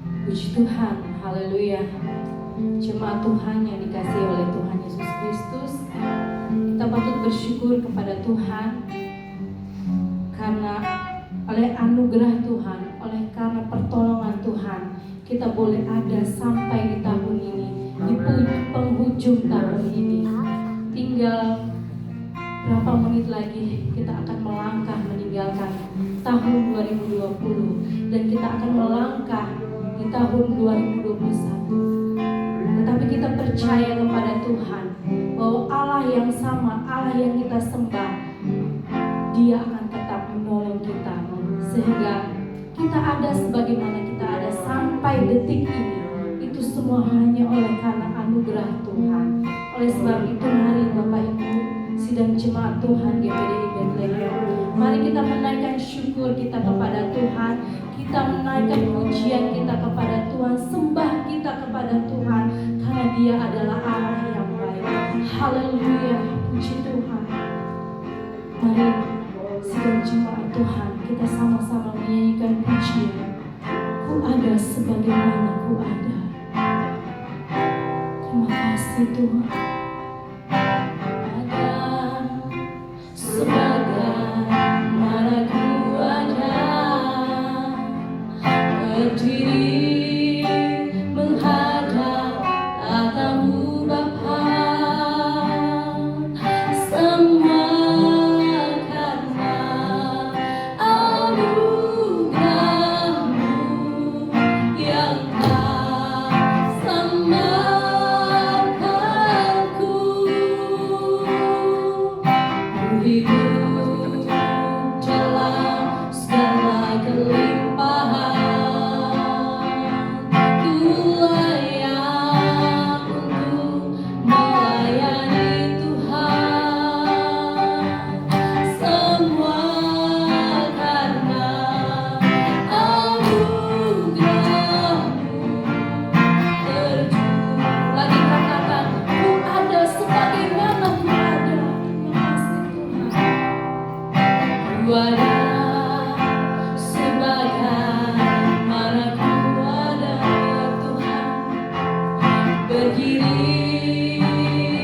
Puji Tuhan, haleluya. Jemaat Tuhan yang dikasihi oleh Tuhan Yesus Kristus, kita patut bersyukur kepada Tuhan karena oleh anugerah Tuhan, oleh karena pertolongan Tuhan, kita boleh ada sampai di tahun ini, di penghujung tahun ini. Tinggal berapa menit lagi kita akan melangkah meninggalkan tahun 2020 dan kita akan melangkah di tahun 2021. Tetapi kita percaya kepada Tuhan bahwa Allah yang sama, Allah yang kita sembah, Dia akan tetap menolong kita sehingga kita ada sebagaimana kita ada sampai detik ini. Itu semua hanya oleh karena anugerah Tuhan. Oleh sebab itu mari Bapak Ibu sidang jemaat Tuhan GPDI Bethlehem, mari kita menaikkan syukur kita kepada Tuhan, kita menaikkan pujian kita kepada Tuhan, sembah kita kepada Tuhan, karena Dia adalah Allah yang baik. Haleluya, puji Tuhan. Mari sidang jemaat Tuhan, kita sama-sama menyanyikan pujian. Ku ada sebagaimana ku ada. Terima kasih Tuhan. Sebagaimana ku ada, berdiri menghadap tatamu Bapa, semua karena anugerah-Mu yang tak samakanku. Hidup dalam segala kelimpahan, ku layak untuk melayani Tuhan. Semua karena anugerah-Mu terjun. Lagi katakan, ku ada sebagaimana ku ada. Ku ada sebagaimana ku ada, Tuhan, berdiri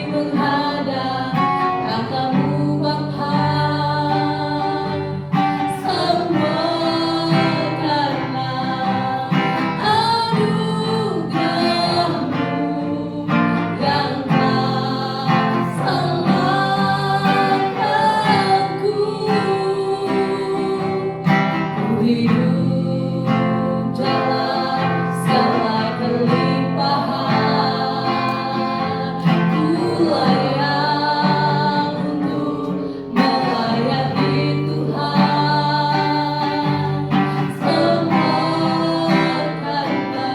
menghadap tatamu Bapa, semua karena anugerah-Mu yang tak samakanku. Hidup dalam segala kelimpahan, ku layak untuk melayani Tuhan. Semua karena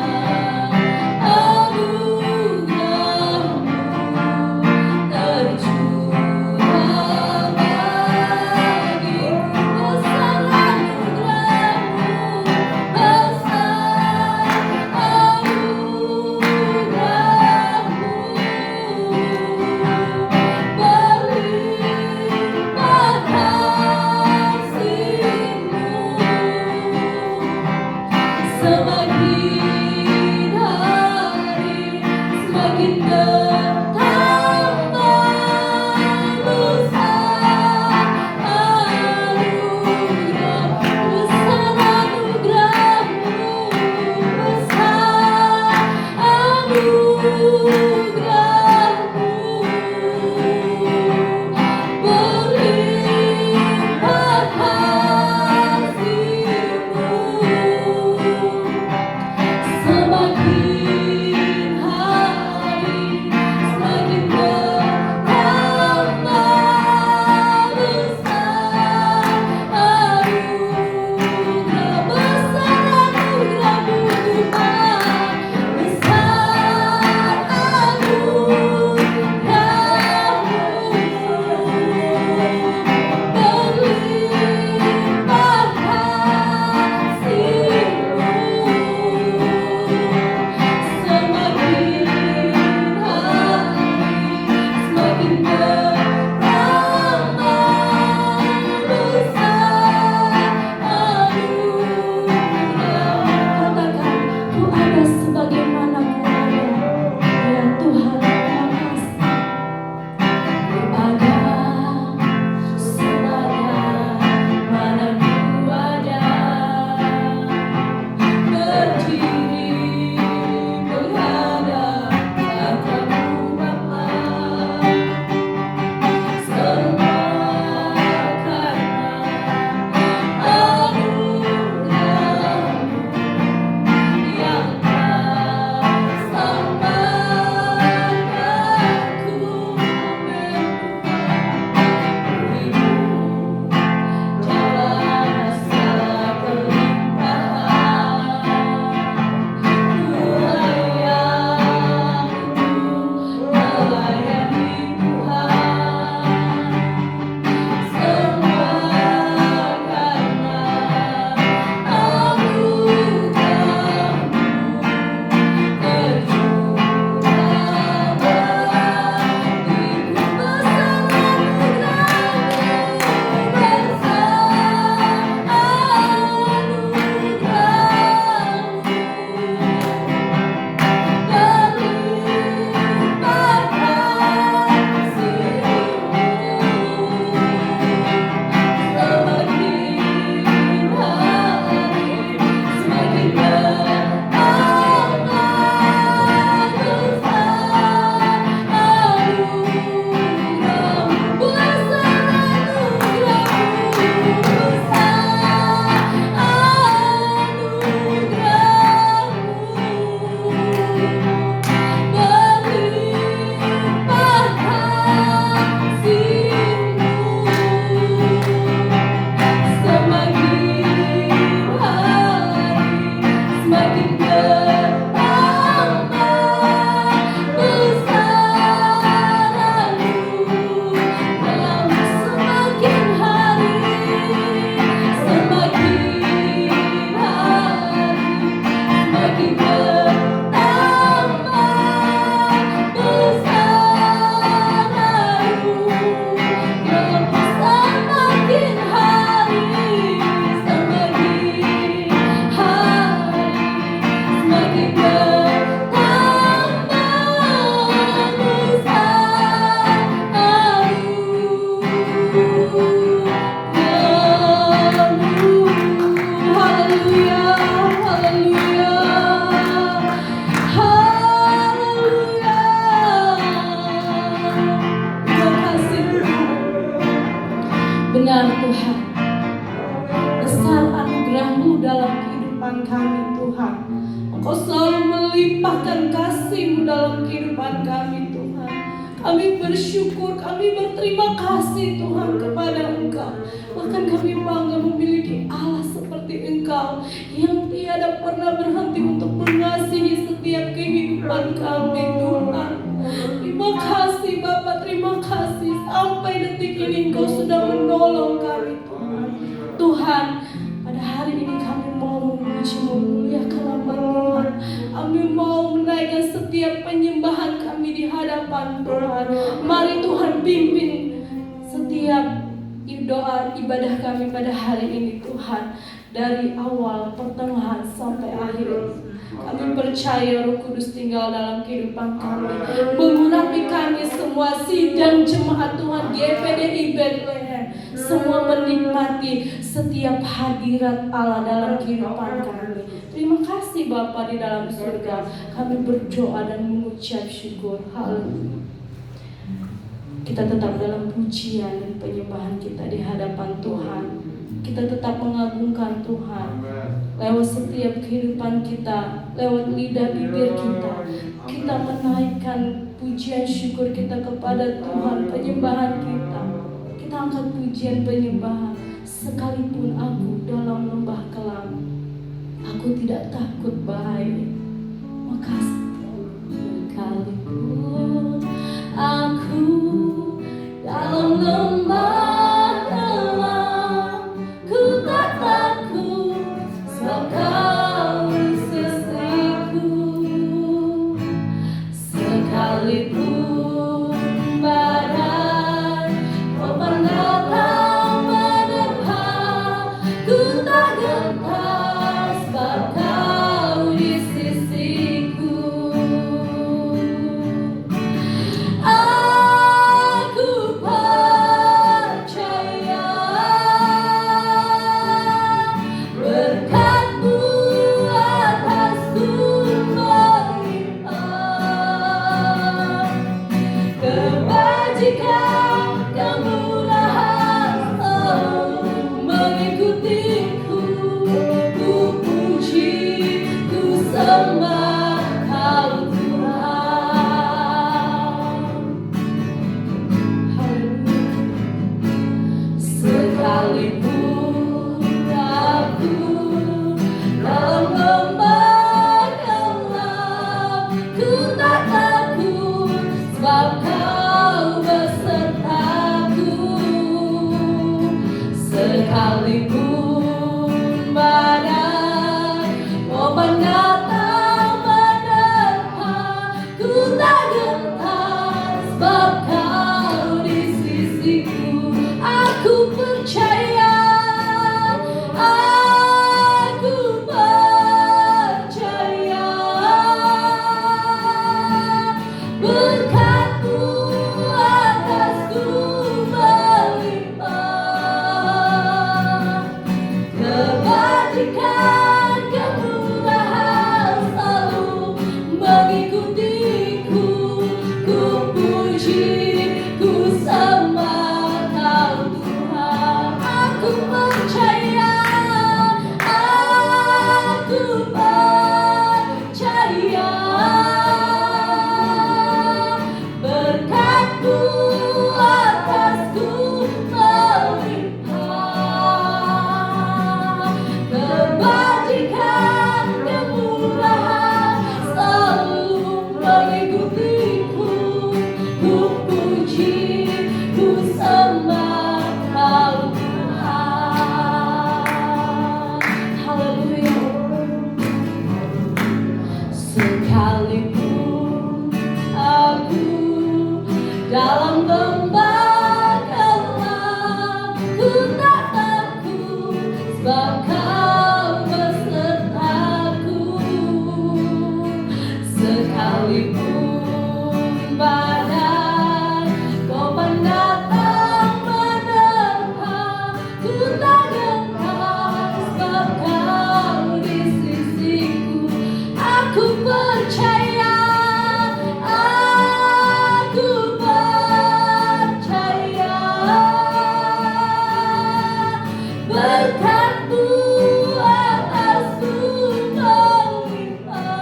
anugerah-Mu tercurah bagiku. Besar anugerah-Mu, besar anugerah-Mu, berlimpah kasih-Mu. Semakin hari semakin bertambah besar anugerah, besar anugerah-Mu, besar anugerah-Mu, berlimpah kasih-Mu. Engkau selalu melimpahkan kasih-Mu dalam kehidupan kami Tuhan. Kami bersyukur, kami berterima kasih Tuhan kepada Engkau. Bahkan kami bangga memiliki Allah seperti Engkau yang tiada pernah berhenti untuk mengasihi setiap kehidupan kami Tuhan. Terima kasih Bapa, terima kasih sampai detik ini Engkau sudah menolong kami Tuhan. Tuhan, pada hari ini kami mau memuji, memuliakan nama Tuhan. Kami mau menaikkan setiap penyembahan kami di hadapan Tuhan. Mari Tuhan pimpin setiap doa ibadah kami pada hari ini Tuhan. Dari awal, pertengahan sampai akhir. Kami percaya Roh Kudus tinggal dalam kehidupan kami, mengurapi kami semua sidang jemaat Tuhan GPDI Bethlehem, semua menikmati setiap hadirat Allah dalam kehidupan kami. Terima kasih Bapa di dalam surga. Kami berdoa dan mengucap syukur. Haleluya. Kita tetap dalam pujian dan penyembahan kita di hadapan Tuhan. Kita tetap mengagungkan Tuhan lewat setiap kehidupan kita, lewat lidah bibir kita. Kita menaikkan pujian syukur kita kepada Tuhan, penyembahan kita. Kita angkat pujian penyembahan. Sekalipun aku dalam lembah kelam, aku tidak takut bahaya. Makasih. Sekalipun aku dalam lembah kelam, ku tak takut, sebab Kau di sisiku. Sekalipun badai ombak datang menerpa, ku tak gentar, sebab Kau di sisiku. Aku percaya berkat-Mu atasku melimpah, kebajikan, kemurahan selalu mengikutiku. Ku puji, ku sembah Kau Tuhan. Sekalipun aku dalam lembah kelam, ku tak takut, sebab Kau besertaku. Sekalipun badai ombak datang menerpa, ku tak gentar, sebab Kau di sisiku. Aku percaya, aku percaya berkat-Mu atasku melimpah, kebajikan, kemurahan selalu mengikutiku. Ku puji, ku sembah Kau Tuhan. Aku percaya, aku percaya berkat-Mu atasku melimpah, kebajikan, kemurahan selalu mengikutiku. Ku puji, ku sembah Kau Tuhan. Haleluya. Sekalipun aku dalam lembah kelam, ku tak takut, sebab Kau besertaku. Sekalipun badai ombak datang menerpa, ku tak gentar, sebab Kau di sisiku. Aku percaya, aku percaya berkat-Mu atasku melimpah,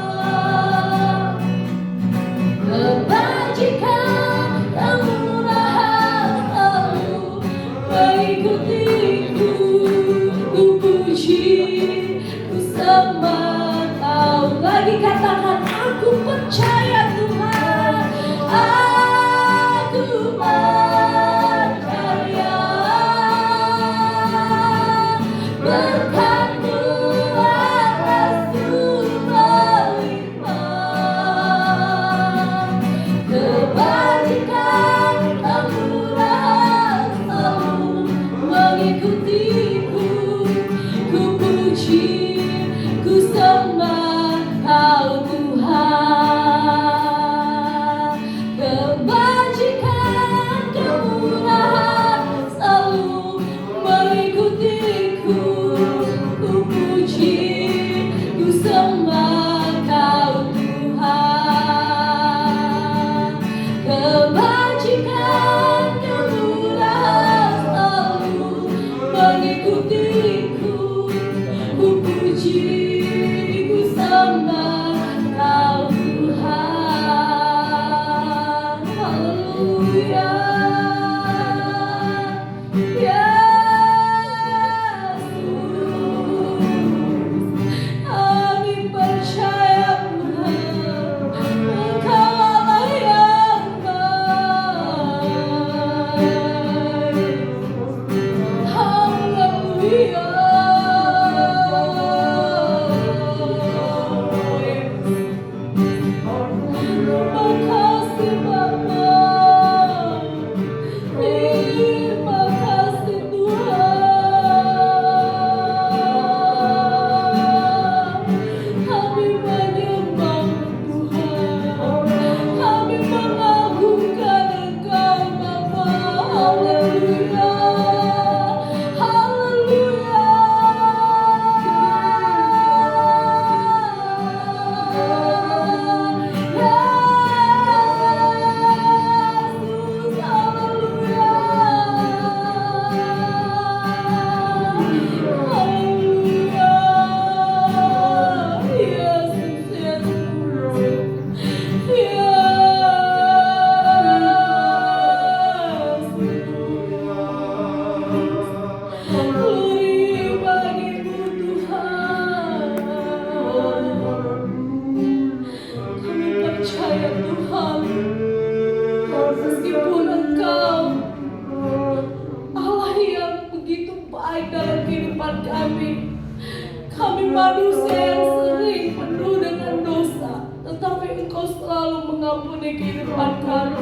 Kami manusia yang sering penuh dengan dosa, tetapi Engkau selalu mengampuni kehidupan kami.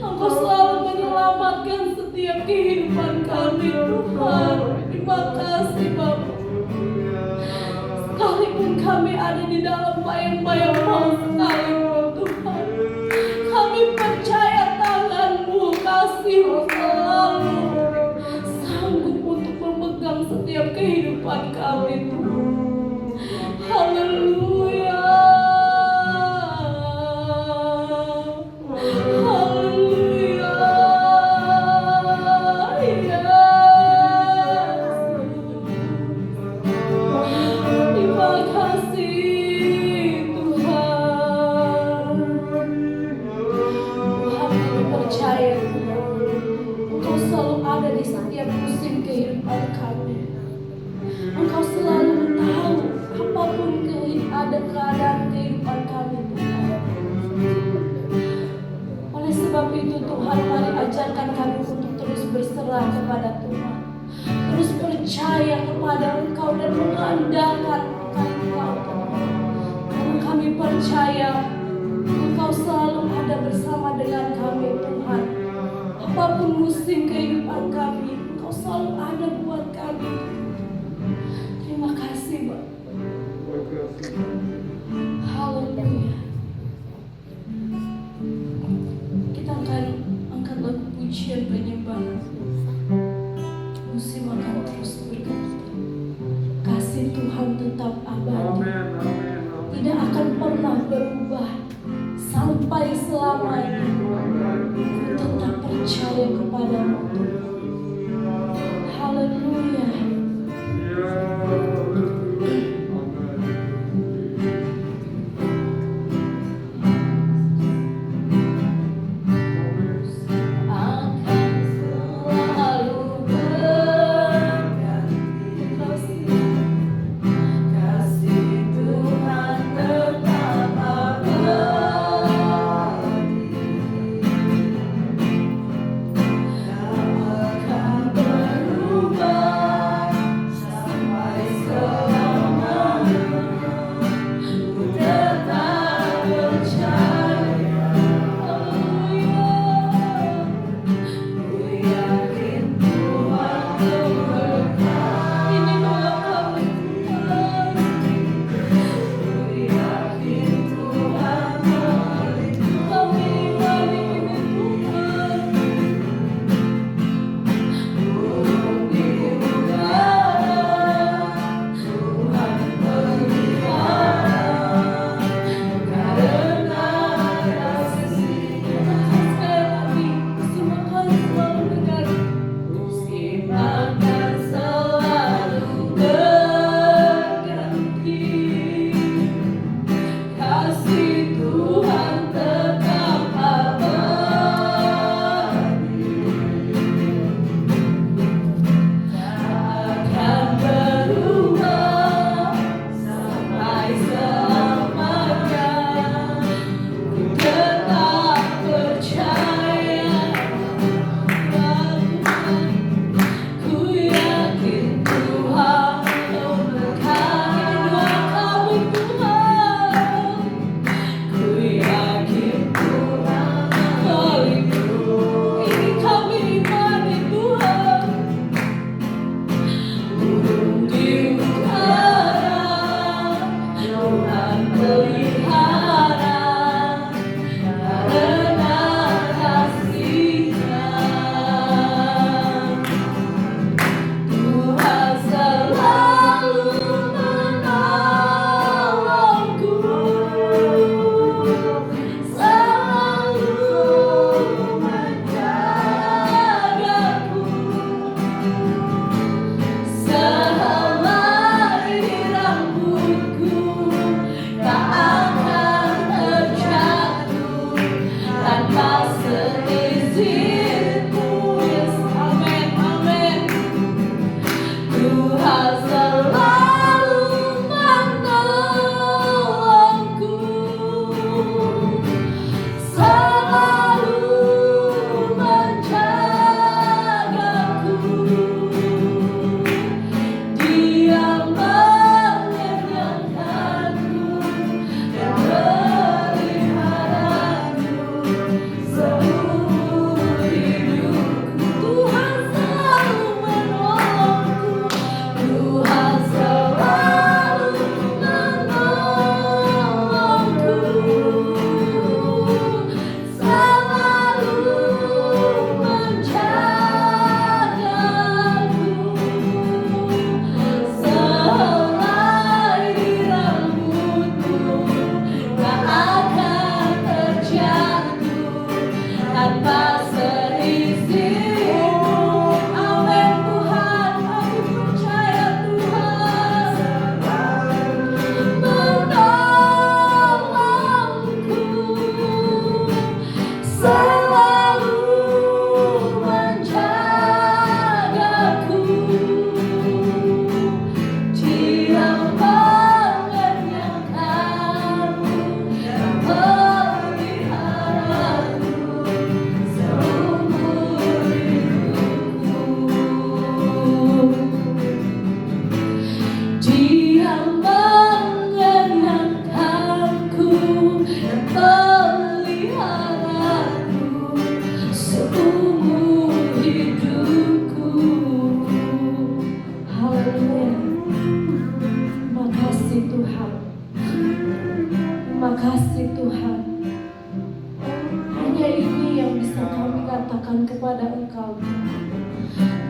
Engkau selalu menyelamatkan setiap kehidupan kami, Tuhan. Terima kasih Bapa. Sekalipun kami ada di dalam bayang-bayang maut sekalipun, Tuhan, kami percaya tangan-Mu, kasih-Mu selalu sanggup untuk memegang setiap kehidupan kami, Tuhan. Haleluya. Haleluya. Terima kasih Tuhan. Tuhan, kami percaya Engkau selalu ada di setiap musim kehidupan kami. Engkau selalu tahu apapun ada keadaan kehidupan kami, Tuhan. Oleh sebab itu Tuhan, mari ajarkan kami untuk terus berserah kepada Tuhan, terus percaya kepada Engkau dan mengandalkan Engkau, Tuhan. Karena kami percaya Engkau selalu ada bersama dengan kami, Tuhan. Apapun musim kehidupan kami, Engkau selalu ada buat kami. Terima kasih, Bapak. Haleluya. Kita akan angkat lagu pujian penyembahan. Musim akan terus berganti. Kasih Tuhan tetap abadi, tidak akan pernah berubah sampai selamanya. Ku tetap percaya kepada-Mu, Tuhan. Haleluya. Terima kasih Tuhan. Hanya ini yang bisa kami katakan kepada Engkau.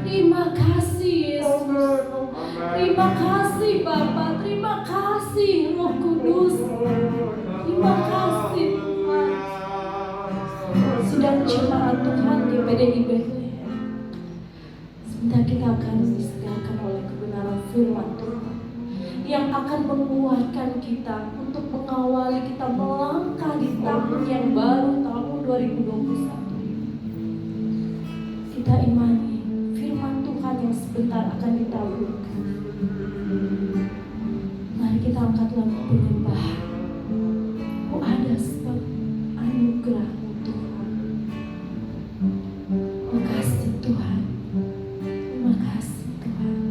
Terima kasih Yesus. Terima kasih Bapa. Terima kasih Roh Kudus. Terima kasih Tuhan. Sidang jemaat Tuhan di PDI Bethlehem. Sebentar kita akan disediakan oleh kebenaran firman Tuhan yang akan menguatkan kita untuk mengawali kita melangkah di tahun yang baru, tahun 2021. Kita imani firman Tuhan yang sebentar akan ditaburkan. Mari kita angkat lagu penyembahan. Oh, ada sebab anugerah-Mu Tuhan. Terima kasih Tuhan. Terima kasih Tuhan.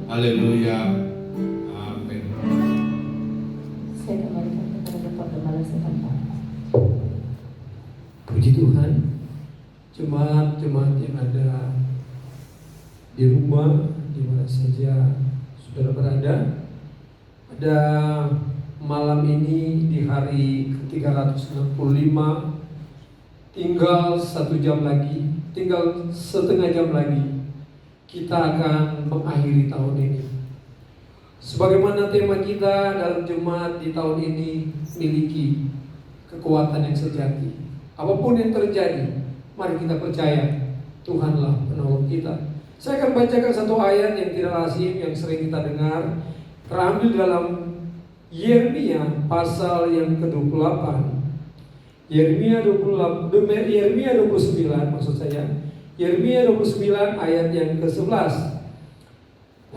Haleluya. Amin. Saya kembalikan kepada Bapak Gembala sebentar. Puji Tuhan, jemaat-jemaat yang ada di rumah, di mana saja saudara berada, pada malam ini di hari ke-365 tinggal 1 jam lagi, tinggal setengah jam lagi, kita akan mengakhiri tahun ini. Sebagaimana tema kita dalam jemaat di tahun ini, miliki kekuatan yang sejati. Apapun yang terjadi, mari kita percaya Tuhanlah penolong kita. Saya akan bacakan satu ayat yang tidak lazim, yang sering kita dengar, terambil dalam Yeremia pasal yang ke-28. Yeremia 29 maksud saya. Yeremia 29 ayat yang ke-11.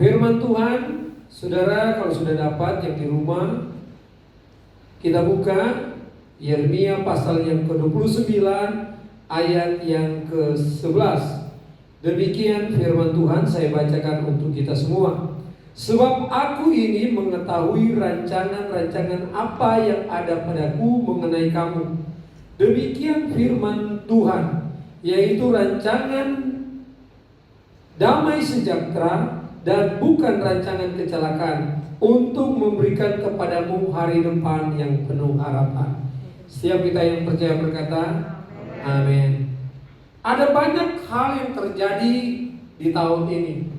Firman Tuhan, saudara kalau sudah dapat yang di rumah, kita buka Yeremia pasal yang ke-29 ayat yang ke-11. Demikian firman Tuhan, saya bacakan untuk kita semua. Sebab aku ini mengetahui rancangan-rancangan apa yang ada padaku mengenai kamu. Demikian firman Tuhan, yaitu rancangan damai sejahtera dan bukan rancangan kecelakaan, untuk memberikan kepadamu hari depan yang penuh harapan. Setiap kita yang percaya berkata amin. Ada banyak hal yang terjadi di tahun ini.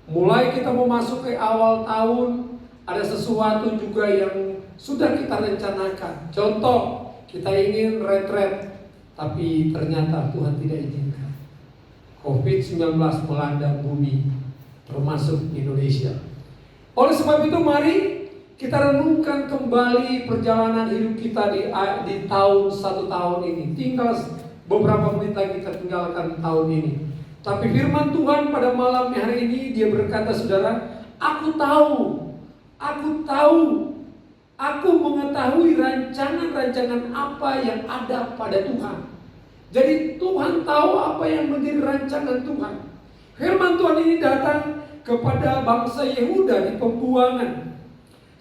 Mulai kita mau masuk ke awal tahun, ada sesuatu juga yang sudah kita rencanakan. Contoh, kita ingin retret, tapi ternyata Tuhan tidak izinkan. COVID-19 melanda bumi, termasuk Indonesia. Oleh sebab itu, mari kita renungkan kembali perjalanan hidup kita di tahun 1 tahun ini. Tinggal beberapa menit lagi kita tinggalkan tahun ini. Tapi firman Tuhan pada malam hari ini, Dia berkata, saudara, aku mengetahui rancangan-rancangan apa yang ada pada Tuhan. Jadi Tuhan tahu apa yang menjadi rancangan Tuhan. Firman Tuhan ini datang kepada bangsa Yehuda di pembuangan.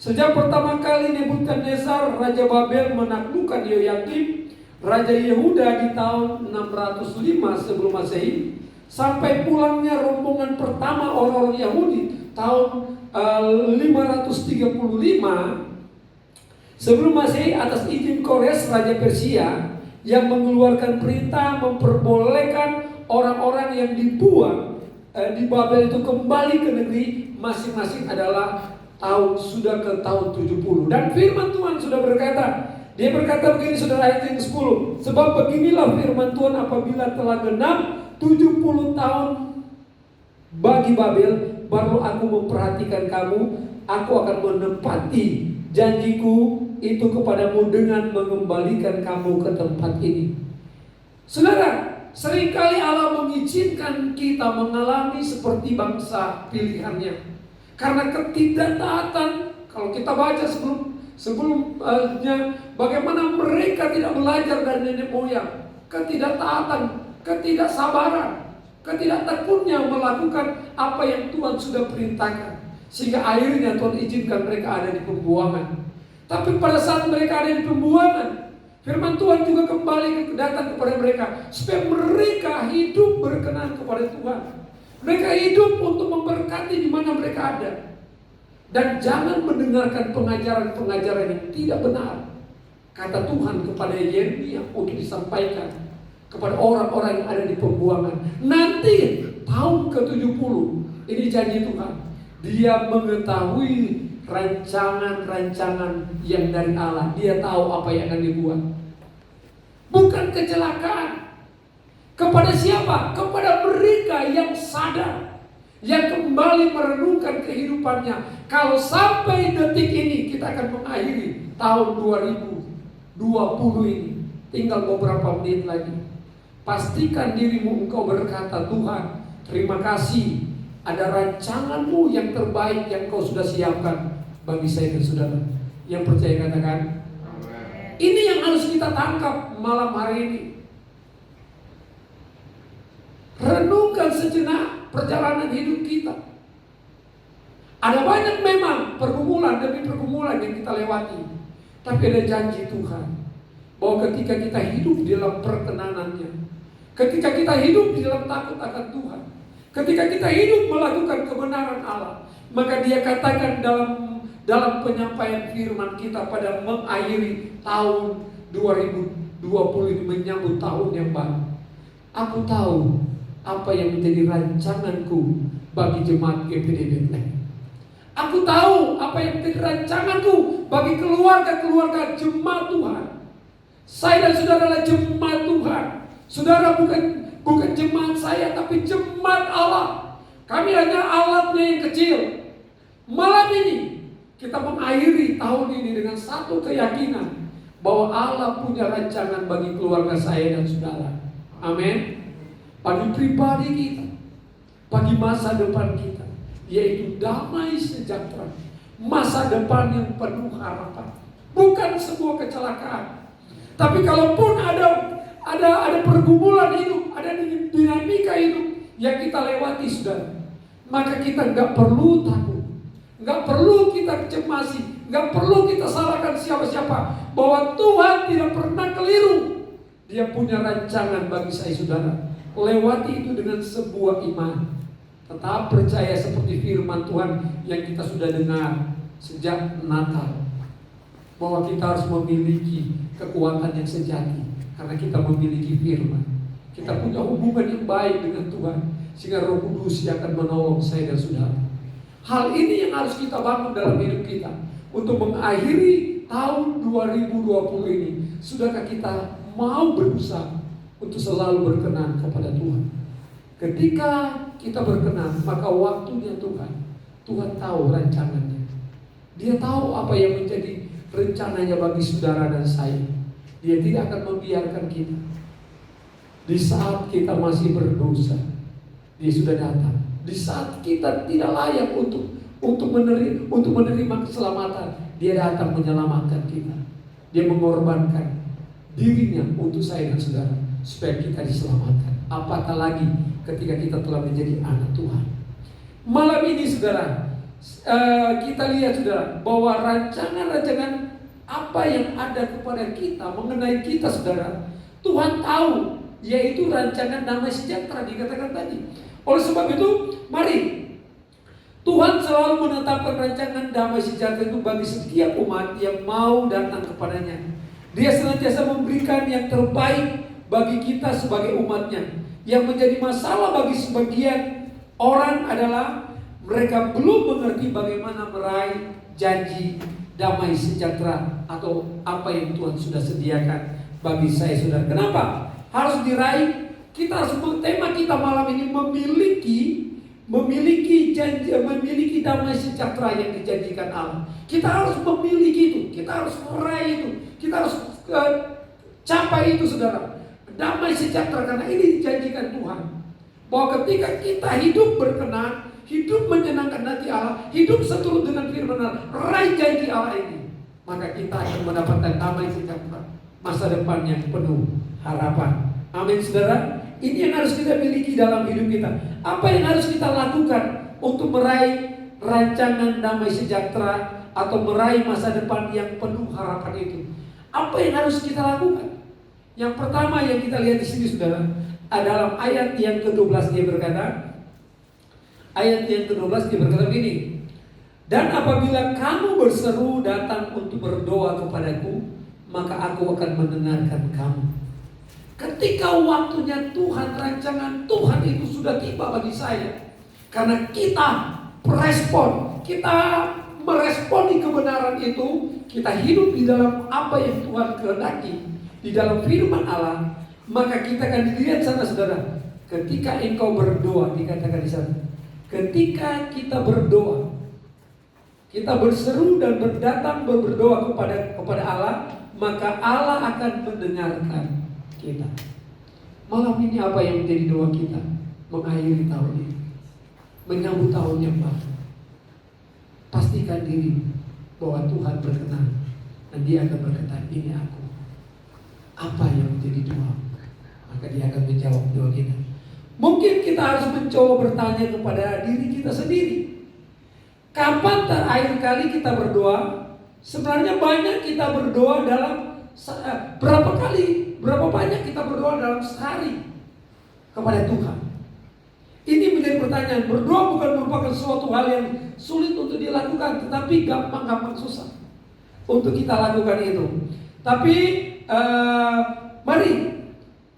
Sejak pertama kali Nebukadnezar, Raja Babel, menaklukkan Yehoyakim, Raja Yehuda di tahun 605 sebelum Masehi, sampai pulangnya rombongan pertama orang-orang Yahudi tahun 535 sebelum Masehi atas izin Kores, Raja Persia, yang mengeluarkan perintah memperbolehkan orang-orang yang dibuang di Babel itu kembali ke negeri masing-masing adalah sudah ke tahun 70. Dan firman Tuhan sudah berkata, Dia berkata begini, saudara, ayat yang 10. Sebab beginilah firman Tuhan, apabila telah genap 70 tahun bagi Babel, baru aku memperhatikan kamu. Aku akan menepati janjiku itu kepadamu dengan mengembalikan kamu ke tempat ini. Saudara, seringkali Allah mengizinkan kita mengalami seperti bangsa pilihannya. Karena ketidaktaatan, kalau kita baca sebelumnya, bagaimana mereka tidak belajar dari nenek moyang. Ketidaktaatan, ketidaksabaran, ketidaktakunnya melakukan apa yang Tuhan sudah perintahkan. Sehingga akhirnya Tuhan izinkan mereka ada di pembuangan. Tapi pada saat mereka ada di pembuangan, firman Tuhan juga kembali datang kepada mereka, supaya mereka hidup berkenan kepada Tuhan. Mereka hidup untuk memberkati di mana mereka ada. Dan jangan mendengarkan pengajaran-pengajaran yang tidak benar. Kata Tuhan kepada Yeremia untuk disampaikan kepada orang-orang yang ada di pembuangan. Nanti tahun ke-70, ini janji Tuhan, Dia mengetahui rancangan-rancangan yang dari Allah. Dia tahu apa yang akan dibuat. Bukan kecelakaan. Kepada siapa? Kepada mereka yang sadar, yang kembali merenungkan kehidupannya. Kalau sampai detik ini kita akan mengakhiri tahun 2020 ini, tinggal beberapa menit lagi. Pastikan dirimu engkau berkata, Tuhan, terima kasih, ada rancanganmu yang terbaik yang kau sudah siapkan bagi saya dan saudara. Yang percaya katakan amen. Ini yang harus kita tangkap malam hari ini. Renungkan sejenak perjalanan hidup kita. Ada banyak memang pergumulan demi pergumulan yang kita lewati, tapi ada janji Tuhan bahwa ketika kita hidup di dalam perkenanannya, ketika kita hidup di dalam takut akan Tuhan, ketika kita hidup melakukan kebenaran Allah, maka Dia katakan dalam penyampaian firman kita pada mengakhiri tahun 2020 ini menyambut tahun yang baru. Aku tahu apa yang menjadi rancanganku bagi jemaat GPD Bethlehem. Aku tahu apa yang menjadi rancanganku bagi keluarga-keluarga jemaat Tuhan. Saya dan saudara adalah jemaat Tuhan. Saudara bukan jemaat saya, tapi jemaat Allah. Kami hanya alatnya yang kecil. Malam ini kita mengakhiri tahun ini dengan satu keyakinan bahwa Allah punya rancangan bagi keluarga saya dan saudara. Amin. Bagi pribadi kita, bagi masa depan kita, yaitu damai sejahtera, masa depan yang penuh harapan, bukan sebuah kecelakaan. Tapi kalaupun ada pergumulan hidup, ada dinamika hidup yang kita lewati, saudara, maka kita nggak perlu takut, nggak perlu kita cemasi, nggak perlu kita salahkan siapa-siapa, bahwa Tuhan tidak pernah keliru. Dia punya rancangan bagi saya, saudara. Lewati itu dengan sebuah iman. Tetap percaya seperti firman Tuhan yang kita sudah dengar sejak Natal, bahwa kita harus memiliki kekuatan yang sejati karena kita memiliki firman. Kita punya hubungan yang baik dengan Tuhan, sehingga Roh Kudus yang akan menolong saya dan saudara. Hal ini yang harus kita bangun dalam hidup kita untuk mengakhiri tahun 2020 ini. Sudahkah kita mau berusaha untuk selalu berkenan kepada Tuhan? Ketika kita berkenan, maka waktunya Tuhan tahu rancangannya. Dia tahu apa yang menjadi rencananya bagi saudara dan saya. Dia tidak akan membiarkan kita. Di saat kita masih berdosa, Dia sudah datang. Di saat kita tidak layak untuk menerima keselamatan, Dia datang menyelamatkan kita. Dia mengorbankan dirinya untuk saya dan saudara supaya kita diselamatkan. Apatah lagi ketika kita telah menjadi anak Tuhan. Malam ini, saudara, kita lihat, saudara, bahwa rancangan-rancangan apa yang ada kepada kita, mengenai kita, saudara, Tuhan tahu, yaitu rancangan damai sejahtera dikatakan tadi. Oleh sebab itu, mari Tuhan selalu menetapkan rancangan damai sejahtera itu bagi setiap umat yang mau datang kepadanya. Dia senantiasa memberikan yang terbaik bagi kita sebagai umatnya. Yang menjadi masalah bagi sebagian orang adalah mereka belum mengerti bagaimana meraih janji damai sejahtera atau apa yang Tuhan sudah sediakan bagi saya, saudara. Kenapa harus diraih? Kita harus, tema kita malam ini memiliki janji, memiliki damai sejahtera yang dijanjikan Allah. Kita harus memiliki itu, kita harus meraih itu, kita harus capai itu, saudara. Damai sejahtera, karena ini dijanjikan Tuhan, bahwa ketika kita hidup berkenan, hidup menyenangkan hati Allah, hidup seturut dengan firman Allah, raih janji Allah ini, maka kita akan mendapatkan damai sejahtera, masa depan yang penuh harapan. Amin, saudara. Ini yang harus kita miliki dalam hidup kita. Apa yang harus kita lakukan untuk meraih rancangan damai sejahtera atau meraih masa depan yang penuh harapan itu? Apa yang harus kita lakukan? Yang pertama yang kita lihat di sini, saudara, adalah ayat yang ke-12. Dia berkata, ayat yang ke-12 dia berkata begini, dan apabila kamu berseru datang untuk berdoa kepadaku, maka aku akan mendengarkan kamu. Ketika waktunya Tuhan, rancangan Tuhan itu sudah tiba bagi saya, karena kita meresponi kebenaran itu, kita hidup di dalam apa yang Tuhan kehendaki, di dalam firman Allah, maka kita akan dilihat sana, saudara. Ketika engkau berdoa, dikatakan di sana, ketika kita berdoa, kita berseru dan berdoa kepada Allah, maka Allah akan mendengarkan kita. Malam ini apa yang menjadi doa kita mengakhiri tahun ini, menyambut tahun yang baru? Pastikan diri bahwa Tuhan berkenan dan Dia akan berkata, ini aku. Apa yang menjadi doa? Maka Dia akan menjawab doa kita. Mungkin kita harus mencoba bertanya kepada diri kita sendiri, kapan terakhir kali kita berdoa? Sebenarnya banyak kita berdoa dalam berapa banyak kita berdoa dalam sehari kepada Tuhan? Ini menjadi pertanyaan. Berdoa bukan merupakan suatu hal yang sulit untuk dilakukan, tetapi gampang susah untuk kita lakukan itu. Tapi Mari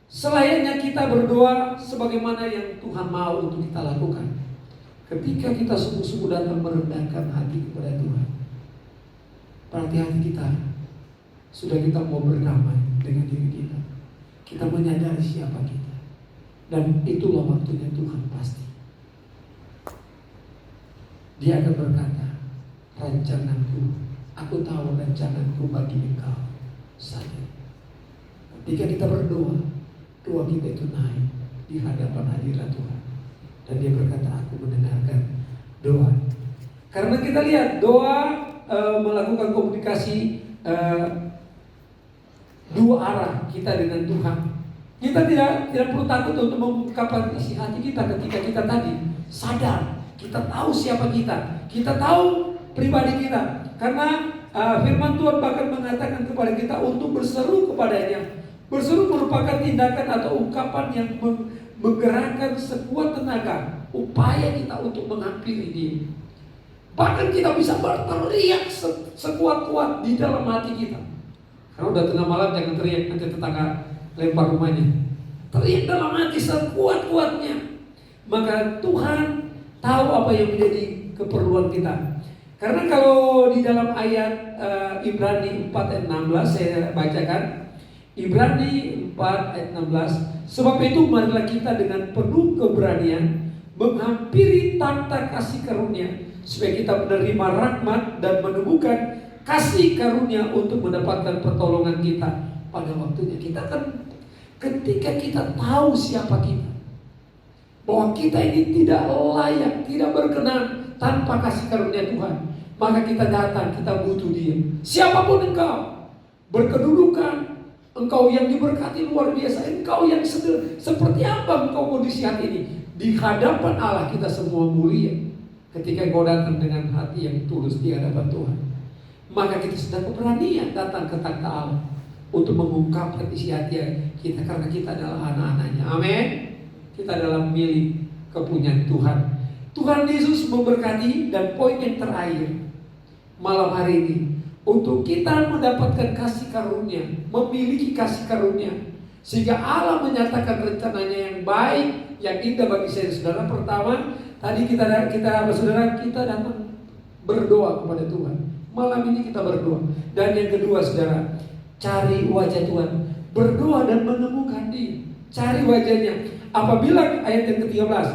selayaknya kita berdoa sebagaimana yang Tuhan mau untuk kita lakukan. Ketika kita sungguh-sungguh datang merendahkan hati kepada Tuhan, berarti hati kita sudah kita mau berdamai dengan diri kita. Kita menyadari siapa kita. Dan itulah waktunya Tuhan pasti. Dia akan berkata, rancanganku, aku tahu rancanganku bagi engkau saja. Ketika kita berdoa, doa kita itu naik di hadapan hadirat Tuhan. Dan dia berkata, aku mendengarkan doa. Karena kita lihat doa melakukan komunikasi dua arah kita dengan Tuhan. Kita tidak perlu takut untuk mengungkapkan isi hati kita ketika kita tadi sadar. Kita tahu siapa kita. Kita tahu pribadi kita. Karena firman Tuhan bahkan mengatakan kepada kita untuk berseru kepadanya. Berseru merupakan tindakan atau ungkapan yang menggerakkan sekuat tenaga upaya kita untuk menghampiri dia. Bahkan kita bisa berteriak sekuat-kuat di dalam hati kita. Kalau udah tengah malam jangan teriak, nanti tetangga lempar rumahnya. Teriak dalam hati sekuat-kuatnya. Maka Tuhan tahu apa yang menjadi keperluan kita. Karena kalau di dalam ayat Ibrani 4 ayat 16 saya bacakan. Ibrani 4 ayat 16. Sebab itu marilah kita dengan penuh keberanian menghampiri takhta kasih karunia, supaya kita menerima rahmat dan menemukan kasih karunia untuk mendapatkan pertolongan kita pada waktunya. Kita akan, ketika kita tahu siapa kita, bahwa kita ini tidak layak, tidak berkenan tanpa kasih karunia Tuhan, maka kita datang, kita butuh dia. Siapapun engkau, berkedudukan, engkau yang diberkati luar biasa, engkau yang seperti apa engkau kondisi hati ini, di hadapan Allah kita semua mulia. Ketika engkau datang dengan hati yang tulus di hadapan Tuhan, maka kita sudah keberanian datang ke takhta Allah untuk mengungkapkan isi hati kita, karena kita adalah anak-anaknya. Amin. Kita adalah milik kepunyaan Tuhan. Tuhan Yesus memberkati. Dan poin yang terakhir malam hari ini, untuk kita mendapatkan kasih karunia, memiliki kasih karunia, sehingga Allah menyatakan rencananya yang baik, yang indah bagi saya. Saudara, pertama tadi kita datang berdoa kepada Tuhan. Malam ini kita berdoa. Dan yang kedua, saudara, cari wajah Tuhan. Berdoa dan menemukan dia. Cari wajahnya. Apabila ayat yang ke-13,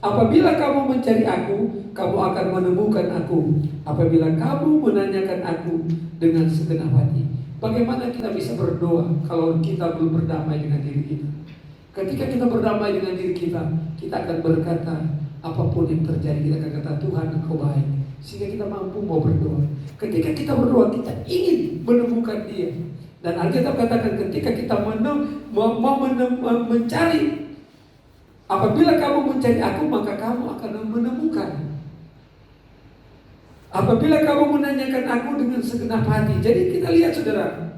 apabila kamu mencari aku, kamu akan menemukan aku. Apabila kamu menanyakan aku dengan segenap hati. Bagaimana kita bisa berdoa kalau kita belum berdamai dengan diri kita? Ketika kita berdamai dengan diri kita, kita akan berkata, apapun yang terjadi, kita akan kata, Tuhan Engkau baik. Sehingga kita mampu mau berdoa. Ketika kita berdoa, kita ingin menemukan dia. Dan Alkitab katakan, ketika kita mencari, apabila kamu mencari aku, maka kamu akan menemukan. Apabila kamu menanyakan aku dengan segenap hati. Jadi kita lihat, saudara,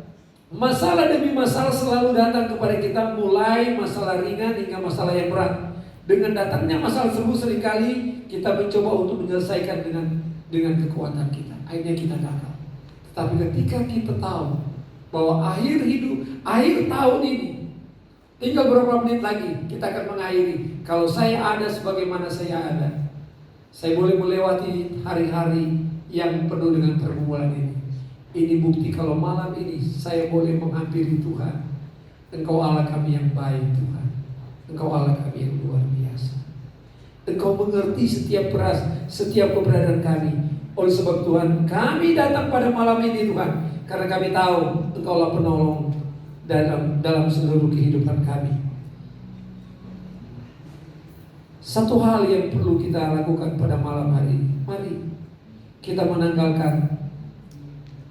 masalah demi masalah selalu datang kepada kita, mulai masalah ringan hingga masalah yang berat. Dengan datangnya masalah tersebut seringkali kita mencoba untuk menyelesaikan dengan kekuatan kita. Akhirnya kita gagal. Tetapi ketika kita tahu bahwa akhir tahun ini tinggal beberapa menit lagi, kita akan mengakhiri. Kalau saya ada sebagaimana saya ada, saya boleh melewati hari-hari yang penuh dengan pergumulan ini. Ini bukti kalau malam ini saya boleh menghampiri Tuhan. Engkau Allah kami yang baik, Tuhan. Engkau Allah kami yang luar biasa. Engkau mengerti setiap keberadaan kami. Oleh sebab Tuhan, kami datang pada malam ini, Tuhan, karena kami tahu Engkaulah penolong dalam seluruh kehidupan kami. Satu hal yang perlu kita lakukan pada malam hari ini, mari kita menanggalkan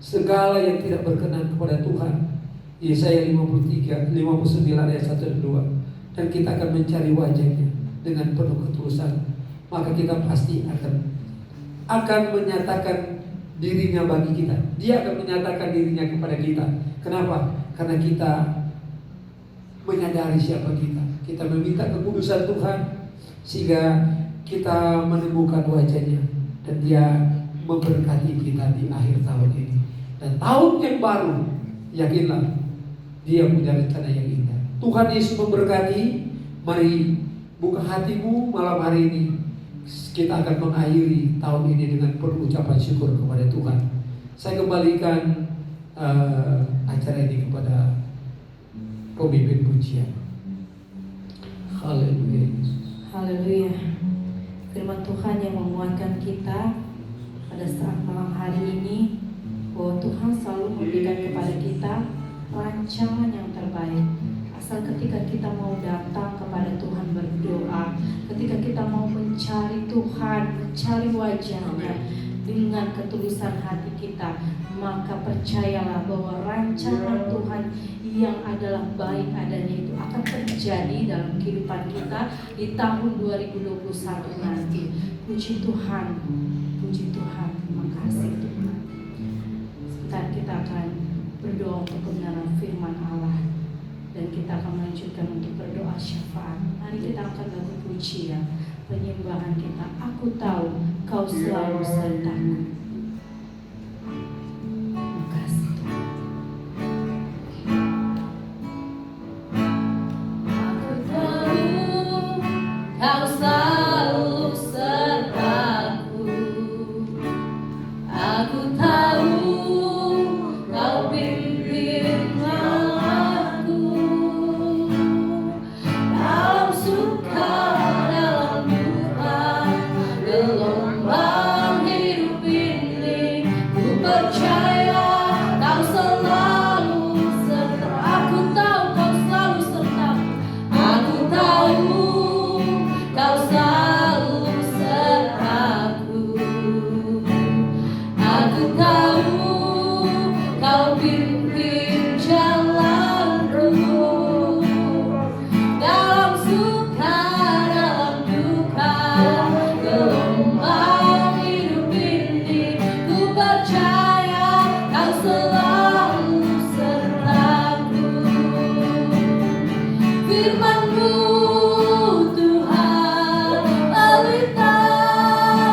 segala yang tidak berkenan kepada Tuhan. Yesaya 59 ayat 1 dan 2. Dan kita akan mencari wajahnya dengan penuh ketulusan. Maka kita pasti akan menyatakan dirinya bagi kita. Dia akan menyatakan dirinya kepada kita. Kenapa? Karena kita menyadari siapa kita. Kita meminta kekudusan Tuhan, sehingga kita menemukan wajahnya. Dan dia memberkati kita di akhir tahun ini. Dan tahun yang baru, yakinlah, Dia punya rencana yang indah. Tuhan Yesus memberkati. Mari buka hatimu malam hari ini. Kita akan mengakhiri tahun ini dengan penuh ucapan syukur kepada Tuhan. Saya kembalikan acara ini kepada pemimpin pujian. Haleluya. Haleluya. Firman Tuhan yang menguatkan kita pada saat malam hari ini, bahwa Tuhan selalu memberikan kepada kita rancangan yang terbaik. Asal ketika kita mau datang kepada Tuhan berdoa, ketika kita mau mencari Tuhan, mencari wajahnya dengan ketulusan hati kita, maka percayalah bahwa rancangan Tuhan yang adalah baik adanya itu akan terjadi dalam kehidupan kita di tahun 2021 nanti. Puji Tuhan, puji Tuhan, terima kasih Tuhan. Sebentar kita akan berdoa untuk kebenaran firman Allah, dan kita akan melanjutkan untuk berdoa syafaat. Mari kita angkat lagu pujian penyembahan kita. Aku tahu Kau selalu sertaku. Terima kasih Tuhan. Aku tahu Kau selalu sertaku. Aku tahu Kau pimpin aku dalam suka, dalam duka, gelombang hidup ini. Ku percaya Kau selalu serta. Aku tahu Kau selalu serta. Aku tahu Kau selalu sertaku. Aku tahu Kau pimpin jalanku dalam suka, dalam duka, gelombang hidup ini. Ku percaya Kau selalu sertaku. Firman-Mu Tuhan pelita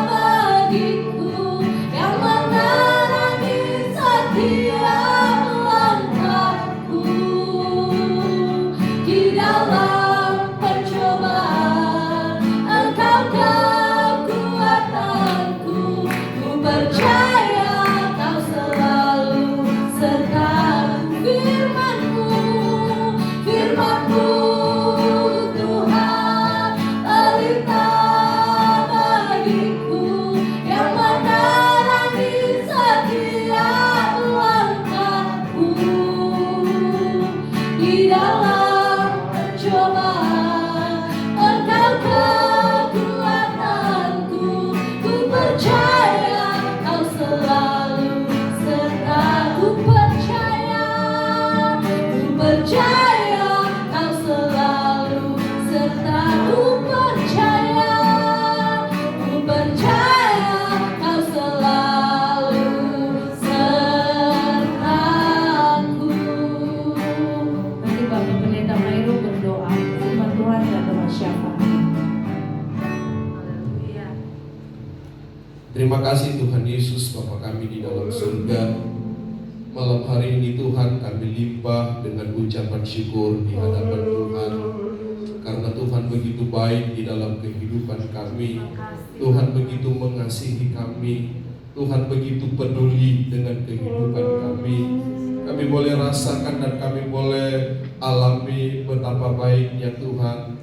bagiku, yang menerangi setiap langkahku. Di dalam pencobaan Engkau kekuatanku. Ku percaya Kau selalu sertaku. Firman-Mu, firman-Mu Tuhan pelita bagiku, yang menerangi setiap langkahku. Di dalam pencobaan Engkau kekuatanku. Ku percaya Kau selalu sertaku. Ku percaya Kau selalu sertaku. Ku percaya Kau selalu sertaku. Nanti Bapak Pendeta Mairo berdoa, firman Tuhan dan doa syafaat. Haleluya. Terima kasih Tuhan Yesus, Bapa kami di dalam surga. Malam hari ini Tuhan, kami limpah dengan ucapan syukur di hadapan Tuhan, karena Tuhan begitu baik di dalam kehidupan kami. Tuhan begitu mengasihi kami. Tuhan begitu peduli dengan kehidupan kami. Kami boleh rasakan dan kami boleh alami betapa baiknya Tuhan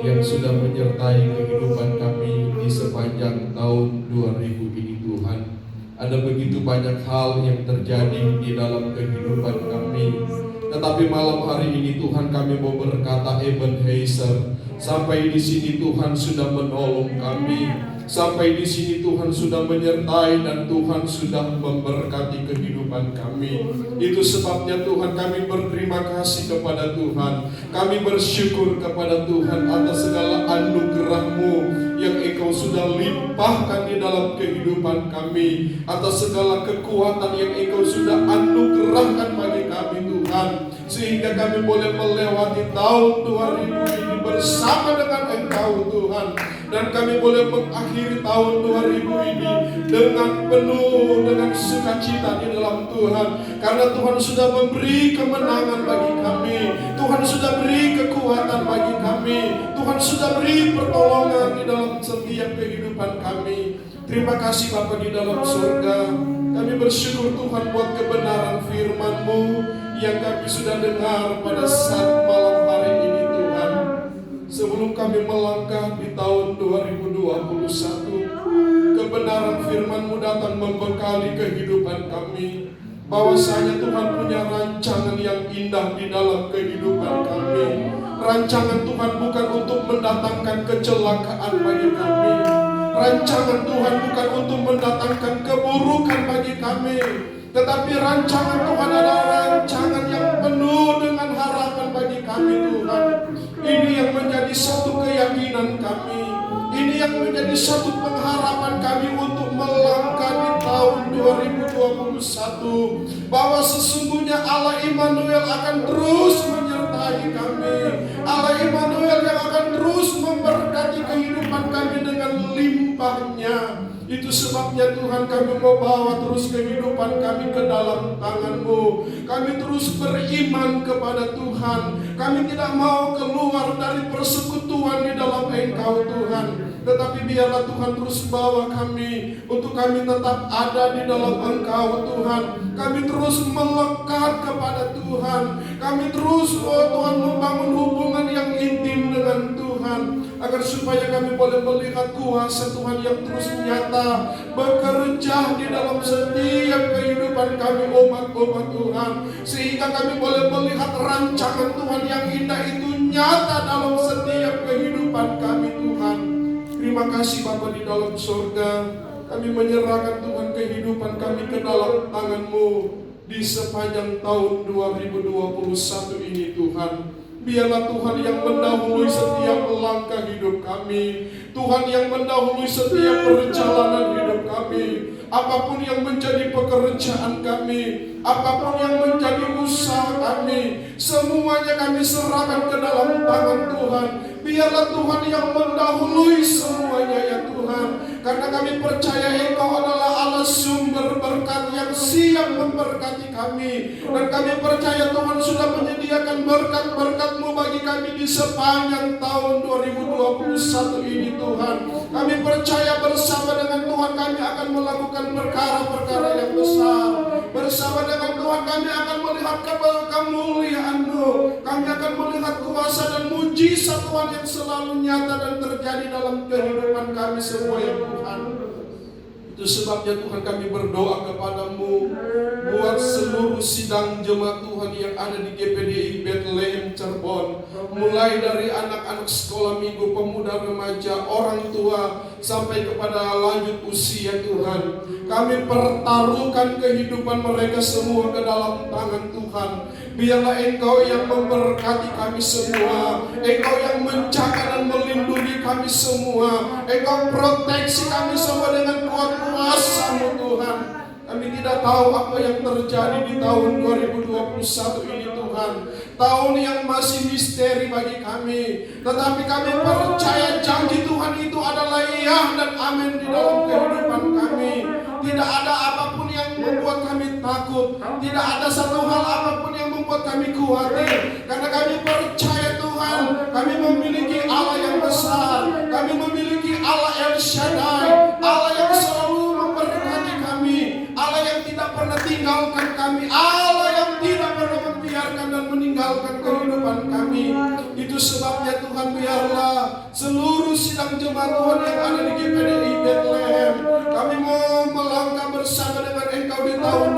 yang sudah menyertai kehidupan kami di sepanjang tahun 2000 ini Tuhan. Ada begitu banyak hal yang terjadi di dalam kehidupan kami, tetapi malam hari ini Tuhan, kami mau berkata Ebenezer, sampai di sini Tuhan sudah menolong kami, sampai di sini Tuhan sudah menyertai, dan Tuhan sudah memberkati kehidupan kami. Itu sebabnya Tuhan, kami berterima kasih kepada Tuhan. Kami bersyukur kepada Tuhan atas segala anugerah-Mu yang Engkau sudah limpahkan di dalam kehidupan kami, atas segala kekuatan yang Engkau sudah anugerahkan bagi kami Tuhan. sehingga kami boleh melewati tahun 2000 ini bersama dengan Engkau Tuhan, dan kami boleh mengakhiri tahun 2000 ini dengan penuh dengan sukacita di dalam Tuhan, karena Tuhan sudah memberi kemenangan bagi kami, Tuhan sudah beri kekuatan bagi kami, Tuhan sudah beri pertolongan di dalam setiap kehidupan kami. Terima kasih Bapa di dalam surga. Kami bersyukur Tuhan buat kebenaran firman-Mu yang kami sudah dengar pada saat malam hari ini Tuhan. Sebelum kami melangkah di tahun 2021, kebenaran firman-Mu datang membekali kehidupan kami, bahwasanya Tuhan punya rancangan yang indah di dalam kehidupan kami. Rancangan Tuhan bukan untuk mendatangkan kecelakaan bagi kami. Rancangan Tuhan bukan untuk mendatangkan keburukan bagi kami, tetapi rancangan Tuhan adalah rancangan yang penuh dengan harapan bagi kami Tuhan. Ini yang menjadi satu keyakinan kami, ini yang menjadi satu pengharapan kami untuk melangkah di tahun 2021, bahwa sesungguhnya Allah Immanuel akan terus menyertai kami, Allah Immanuel yang akan terus memberkati kehidupan kami dengan limpahnya. Itu sebabnya Tuhan, kami mau bawa terus kehidupan kami ke dalam tangan-Mu. Kami terus beriman kepada Tuhan. Kami tidak mau keluar dari persekutuan di dalam Engkau Tuhan, tetapi biarlah Tuhan terus bawa kami untuk kami tetap ada di dalam Engkau Tuhan. Kami terus melekat kepada Tuhan. Kami terus Tuhan membangun hubungan yang intim dengan Tuhan, agar supaya kami boleh melihat kuasa Tuhan yang terus nyata bekerja di dalam setiap kehidupan kami umat-umat Tuhan, sehingga kami boleh melihat rancangan Tuhan yang indah itu nyata dalam setiap kehidupan kami Tuhan. Terima kasih Bapa di dalam surga. Kami menyerahkan Tuhan kehidupan kami ke dalam tangan-Mu di sepanjang tahun 2021 ini Tuhan. Biarlah Tuhan yang mendahului setiap langkah hidup kami, Tuhan yang mendahului setiap perjalanan hidup kami. Apapun yang menjadi pekerjaan kami, apapun yang menjadi usaha kami, semuanya kami serahkan ke dalam tangan Tuhan. Biarlah Tuhan yang mendahului semuanya ya Tuhan, karena kami percaya Engkau adalah Allah sumber berkat yang siap memberkati kami, dan kami percaya Tuhan sudah menyediakan berkat-berkat-Mu bagi kami di sepanjang tahun 2021 ini Tuhan. Kami percaya bersama dengan Tuhan kami akan melakukan perkara-perkara yang besar. Bersama dengan Tuhan kami akan melihat kemuliaan-Mu. Kami akan melihat kuasa dan mujizat Tuhan yang selalu nyata dan terjadi dalam kehidupan kami semua ya Tuhan. Itu sebabnya Tuhan kami berdoa kepadamu buat seluruh sidang jemaat Tuhan yang ada di GPDI Bethlehem Cirebon, mulai dari anak-anak sekolah minggu, pemuda, remaja, orang tua, sampai kepada lanjut usia Tuhan. Kami pertaruhkan kehidupan mereka semua ke dalam tangan Tuhan. Biarlah Engkau yang memberkati kami semua, Engkau yang menjaga dan melindungi kami semua, Engkau proteksi kami semua dengan kuat kuasa-Mu Tuhan. Kami tidak tahu apa yang terjadi di tahun 2021 ini Tuhan, tahun yang masih misteri bagi kami, tetapi kami percaya janji Tuhan itu adalah iya dan amin di dalam kehidupan kami. Tidak ada apapun yang membuat kami takut, tidak ada satu hal apapun yang membuat kami khawatir, karena kami percaya Tuhan, kami memiliki Allah yang besar, kami memiliki Allah yang Shaddai, Allah yang selalu memberkati kami, Allah yang tidak pernah tinggalkan kami, Allah yang tidak pernah membiarkan dan meninggalkan kehidupan kami. Itu sebabnya Tuhan, biarlah seluruh sidang jemaat Tuhan yang ada di GPDI Bethlehem, kami mau melangkah bersama dengan Engkau di tahun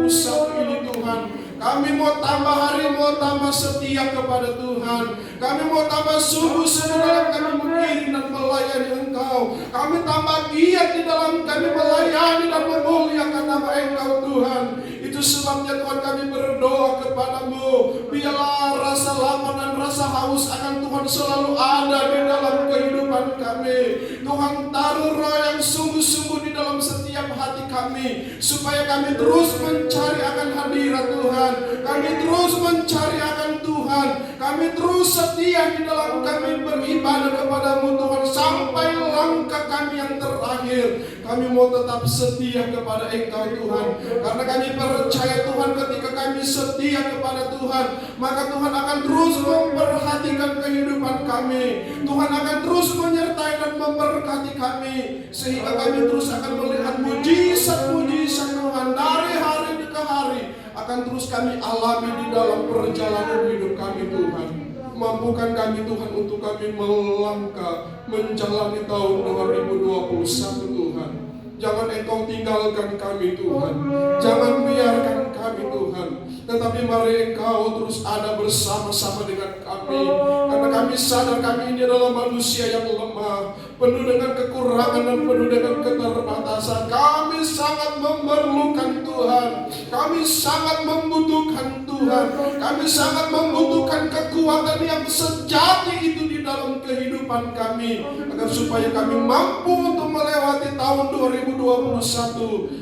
2021 ini Tuhan. Kami mau tambah hari, mau tambah setia kepada Tuhan. Kami mau tambah sungguh-sungguh dalam kami mengiring dan melayani Engkau. Kami tambah giat di dalam kami melayani dan memuliakan nama Engkau Tuhan. Itu sebabnya Tuhan kami berdoa kepadamu, biarlah rasa lapar dan rasa haus akan Tuhan selalu ada di dalam kehidupan kami. Tuhan taruh roh yang sungguh-sungguh di dalam setiap hati kami kami, supaya kami terus mencari akan hadirat Tuhan, kami terus mencari akan Tuhan, kami terus setia di dalam kami beribadah kepadamu Tuhan, sampai langkah kami yang terakhir. Kami mau tetap setia kepada Engkau Tuhan, karena kami percaya Tuhan, ketika kami setia kepada Tuhan, maka Tuhan akan terus memperhatikan kehidupan kami. Tuhan akan terus menyertai dan memberkati kami, sehingga kami terus akan melihat mujizat-mujizat Tuhan dari hari ke hari, akan terus kami alami di dalam perjalanan hidup kami Tuhan. Mampukan kami Tuhan untuk kami melangkah menjalani tahun 2021 Tuhan. Jangan Engkau tinggalkan kami Tuhan, jangan biarkan kami Tuhan, tetapi mari Engkau terus ada bersama-sama dengan kami, karena kami sadar kami ini adalah manusia yang lemah, penuh dengan kekurangan dan penuh dengan keterbatasan. Kami sangat memerlukan Tuhan, kami sangat membutuhkan Tuhan, kami sangat membutuhkan kekuatan yang sejati itu di dalam kehidupan kami, agar supaya kami mampu untuk melewati tahun 2021.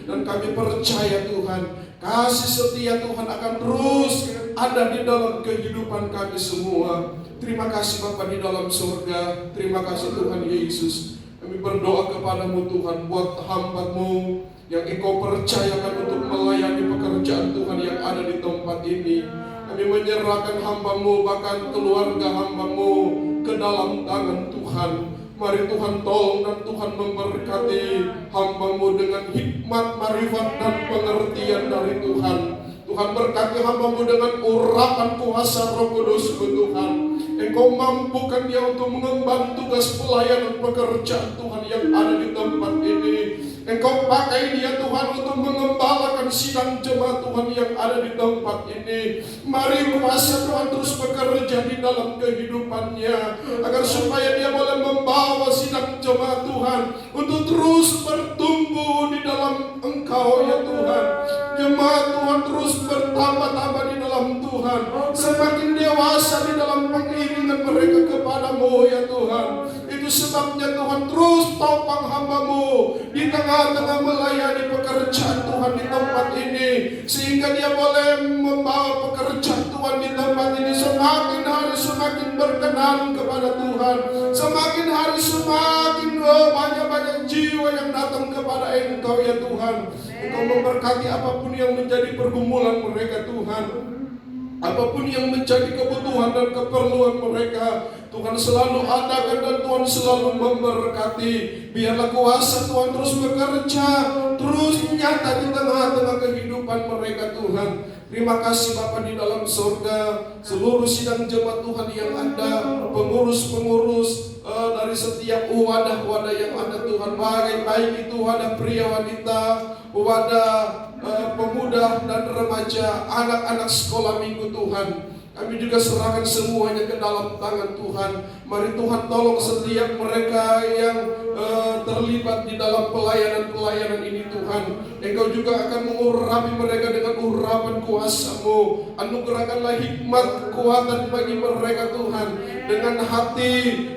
Dan kami percaya Tuhan, kasih setia Tuhan akan terus ada di dalam kehidupan kami semua. Terima kasih Bapa di dalam surga, terima kasih Tuhan Yesus. Kami berdoa kepadamu Tuhan, buat hamba-Mu yang Engkau percayakan untuk melayani pekerjaan Tuhan yang ada di tempat ini. Kami menyerahkan hamba-Mu, bahkan keluarga hamba-Mu ke dalam tangan Tuhan. Mari Tuhan tolong dan Tuhan memberkati hamba-Mu dengan hikmat, marifat dan pengertian dari Tuhan. Tuhan berkati hamba-Mu dengan urapan kuasa Roh Kudus Tuhan. Engkau mampukan dia untuk mengemban tugas pelayanan pekerjaan Tuhan yang ada di tempat ini. Engkau pakai dia Tuhan untuk mengembalakan sidang jemaat Tuhan yang ada di tempat ini. Mari kuasa Tuhan terus bekerja di dalam kehidupannya, agar supaya dia boleh membawa sidang jemaat Tuhan untuk terus bertumbuh di dalam Engkau ya Tuhan. Jemaat Tuhan terus bertambah-tambah di dalam Tuhan, semakin dewasa di dalam pengiringan mereka kepadamu ya Tuhan. Itu sebabnya Tuhan terus topang hamba-Mu di tengah-tengah melayani pekerjaan Tuhan di tempat ini, sehingga dia boleh membawa pekerjaan Tuhan di tempat ini semakin hari semakin berkenan kepada Tuhan, semakin hari semakin banyak-banyak jiwa yang datang kepada Engkau ya Tuhan. Engkau memberkati apapun yang menjadi pergumulan mereka Tuhan, apapun yang menjadi kebutuhan dan keperluan mereka, Tuhan selalu adakan dan Tuhan selalu memberkati. Biarlah kuasa Tuhan terus bekerja, terus nyata di tengah-tengah kehidupan mereka Tuhan. Terima kasih Bapa di dalam surga, seluruh sidang jemaat Tuhan yang ada, pengurus-pengurus dari setiap wadah-wadah yang ada Tuhan, baik itu wadah pria wanita, wadah pemuda dan remaja, anak-anak sekolah minggu Tuhan. Kami juga serahkan semuanya ke dalam tangan Tuhan. Mari Tuhan tolong setiap mereka yang terlibat di dalam pelayanan-pelayanan ini Tuhan. Engkau juga akan mengurapi mereka dengan urapan kuasa-Mu. Anugerahkanlah hikmat, kekuatan bagi mereka Tuhan, dengan hati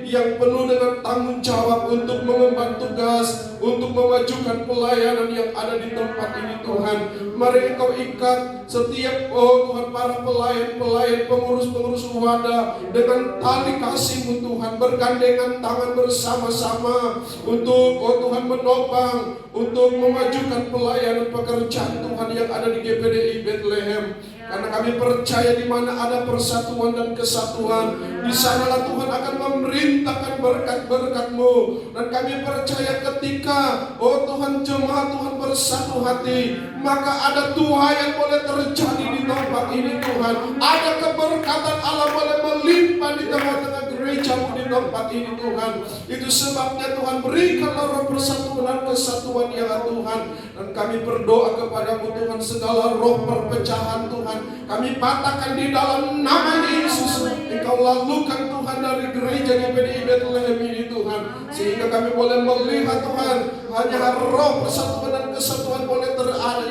yang penuh dengan tanggung jawab untuk mengemban tugas, untuk memajukan pelayanan yang ada di tempat ini Tuhan. Mari Engkau ikat setiap Tuhan para pelayan-pelayan, pengurus-pengurus wadah dengan tali kasih-Mu Tuhan, bergandengan tangan bersama-sama untuk Tuhan menopang, untuk memajukan pelayanan pekerjaan Tuhan yang ada di GPDI Bethlehem. Karena kami percaya di mana ada persatuan dan kesatuan, di sanalah Tuhan akan memerintahkan berkat-berkat-Mu. Dan kami percaya ketika Tuhan jemaat Tuhan bersatu hati, maka ada tuhayan boleh terjadi di tempat ini Tuhan. Ada keberkatan Allah boleh melimpah di tengah-tengah gereja-Mu di tempat ini Tuhan. Itu sebabnya Tuhan berikanlah roh persatuan dan kesatuan ya Tuhan. Dan kami berdoa kepada-Mu Tuhan, segala roh perpecahan Tuhan kami patahkan di dalam nama Yesus. Engkau lalukan Tuhan dari gereja GPDI Bethlehem ini Tuhan, sehingga kami boleh melihat Tuhan, hanya roh persatuan dan kesatuan boleh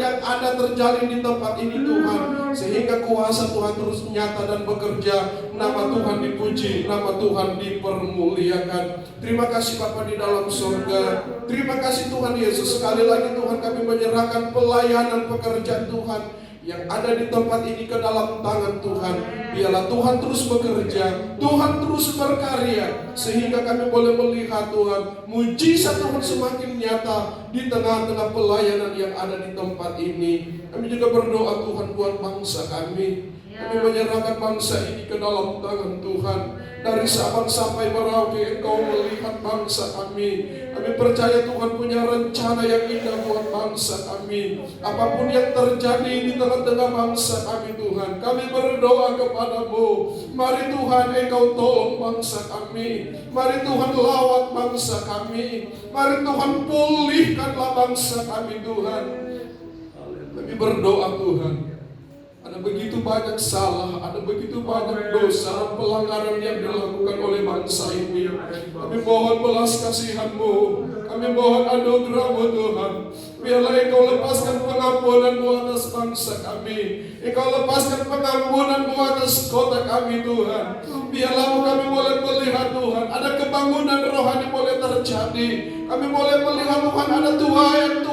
yang ada terjalin di tempat ini Tuhan. sehingga kuasa Tuhan terus nyata dan bekerja. Nama Tuhan dipuji, nama Tuhan dipermuliakan. Terima kasih Bapa di dalam surga. Terima kasih Tuhan Yesus. Sekali lagi Tuhan, kami menyerahkan pelayanan pekerjaan Tuhan yang ada di tempat ini ke dalam tangan Tuhan. Biarlah Tuhan terus bekerja, Tuhan terus berkarya, sehingga kami boleh melihat Tuhan, mujizat Tuhan semakin nyata di tengah-tengah pelayanan yang ada di tempat ini. Kami juga berdoa Tuhan buat bangsa kami. Kami menyerahkan bangsa ini ke dalam tangan Tuhan. Dari Sabang sampai Merauke, Engkau melihat bangsa kami. Kami percaya Tuhan punya rencana yang indah buat bangsa kami. Apapun yang terjadi di tengah-tengah bangsa kami Tuhan, kami berdoa kepadamu. Mari Tuhan Engkau tolong bangsa kami. Mari Tuhan lawat bangsa kami. Mari Tuhan pulihkanlah bangsa kami Tuhan. Kami berdoa Tuhan. Ada begitu banyak salah, ada begitu banyak dosa, pelanggaran yang dilakukan oleh bangsa ini. Kami mohon belas kasihan-Mu, kami mohon anugerah-Mu Tuhan. Biarlah Engkau lepaskan pengampunan-Mu atas bangsa kami. Engkau lepaskan pengampunan-Mu atas kota kami Tuhan. Biarlah kami boleh melihat Tuhan, ada kebangunan rohani boleh terjadi. Kami boleh melihat Tuhan, ada tuayan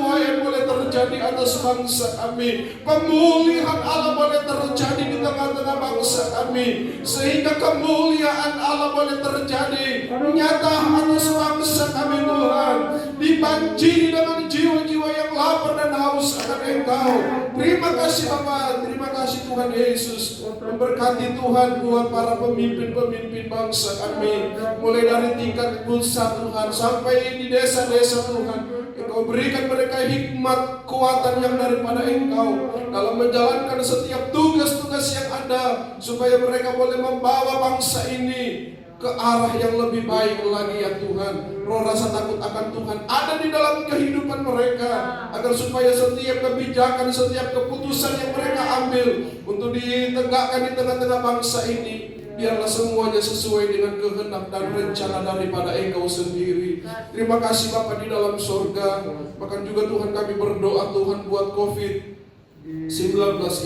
boleh terjadi atas bangsa kami. Pemulihan Allah boleh terjadi di tengah-tengah bangsa kami, sehingga kemuliaan Allah boleh terjadi nyata atas bangsa kami Tuhan. Dibanjiri dengan jiwa-jiwa yang lapar dan haus akan Engkau. Terima kasih Bapa, terima kasih Tuhan Yesus. Memberkati Tuhan buat para pemimpin-pemimpin bangsa kami, mulai dari tingkat pusat Tuhan sampai di desa-desa Tuhan. Engkau berikan mereka hikmat, kekuatan yang daripada Engkau dalam menjalankan setiap tugas-tugas yang ada, supaya mereka boleh membawa bangsa ini ke arah yang lebih baik lagi ya Tuhan. Roh rasa takut akan Tuhan ada di dalam kehidupan mereka, agar supaya setiap kebijakan, setiap keputusan yang mereka ambil untuk ditegakkan di tengah-tengah bangsa ini, biarlah semuanya sesuai dengan kehendak dan rencana daripada Engkau sendiri. Terima kasih Bapa di dalam surga. Bahkan juga Tuhan kami berdoa Tuhan buat COVID-19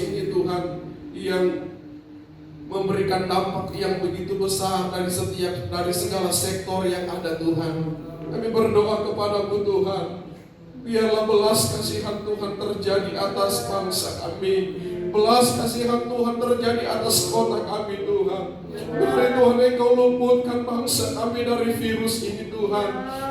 ini Tuhan, yang memberikan dampak yang begitu besar dari segala sektor yang ada Tuhan. Kami berdoa kepada-Mu Tuhan, biarlah belas kasihan Tuhan terjadi atas bangsa kami. Belas kasihan Tuhan terjadi atas kota kami Tuhan. Biar Tuhan Engkau luputkan bangsa kami dari virus ini Tuhan.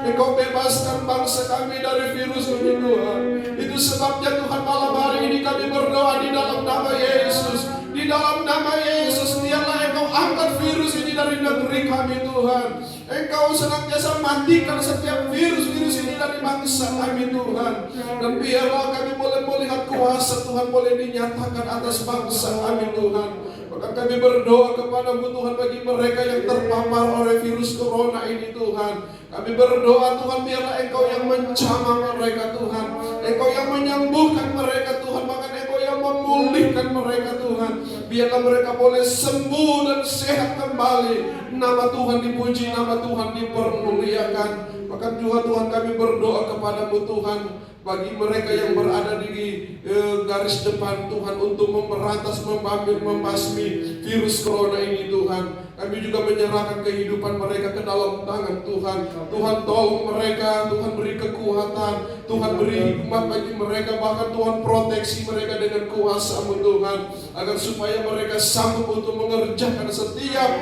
Engkau bebaskan bangsa kami dari virus ini Tuhan. Itu sebabnya Tuhan malam hari ini kami berdoa di dalam nama Yesus. Di dalam nama Yesus, biarlah Engkau angkat virus ini dari negeri kami Tuhan. Engkau senantiasa matikan setiap virus-virus ini dari bangsa kami Tuhan. Dan biarlah kami boleh melihat kuasa Tuhan boleh dinyatakan atas bangsa kami Tuhan. Maka kami berdoa kepada-Mu Tuhan bagi mereka yang terpapar oleh virus corona ini Tuhan. Kami berdoa Tuhan, biarlah Engkau yang menjamah mereka Tuhan. Engkau yang menyembuhkan mereka Tuhan. Bahkan Engkau yang memulihkan mereka Tuhan. Biarlah mereka boleh sembuh dan sehat kembali. Nama Tuhan dipuji, nama Tuhan dipermuliakan. Bahkan juga Tuhan kami berdoa kepada-Mu Tuhan, bagi mereka yang berada di garis depan Tuhan untuk memberantas, membasmi virus corona ini Tuhan. Kami juga menyerahkan kehidupan mereka ke dalam tangan Tuhan. Tuhan tolong mereka, Tuhan beri kekuatan, Tuhan beri hikmat bagi mereka. Bahkan Tuhan proteksi mereka dengan kuasa-Mu Tuhan, agar supaya mereka sanggup untuk mengerjakan setiap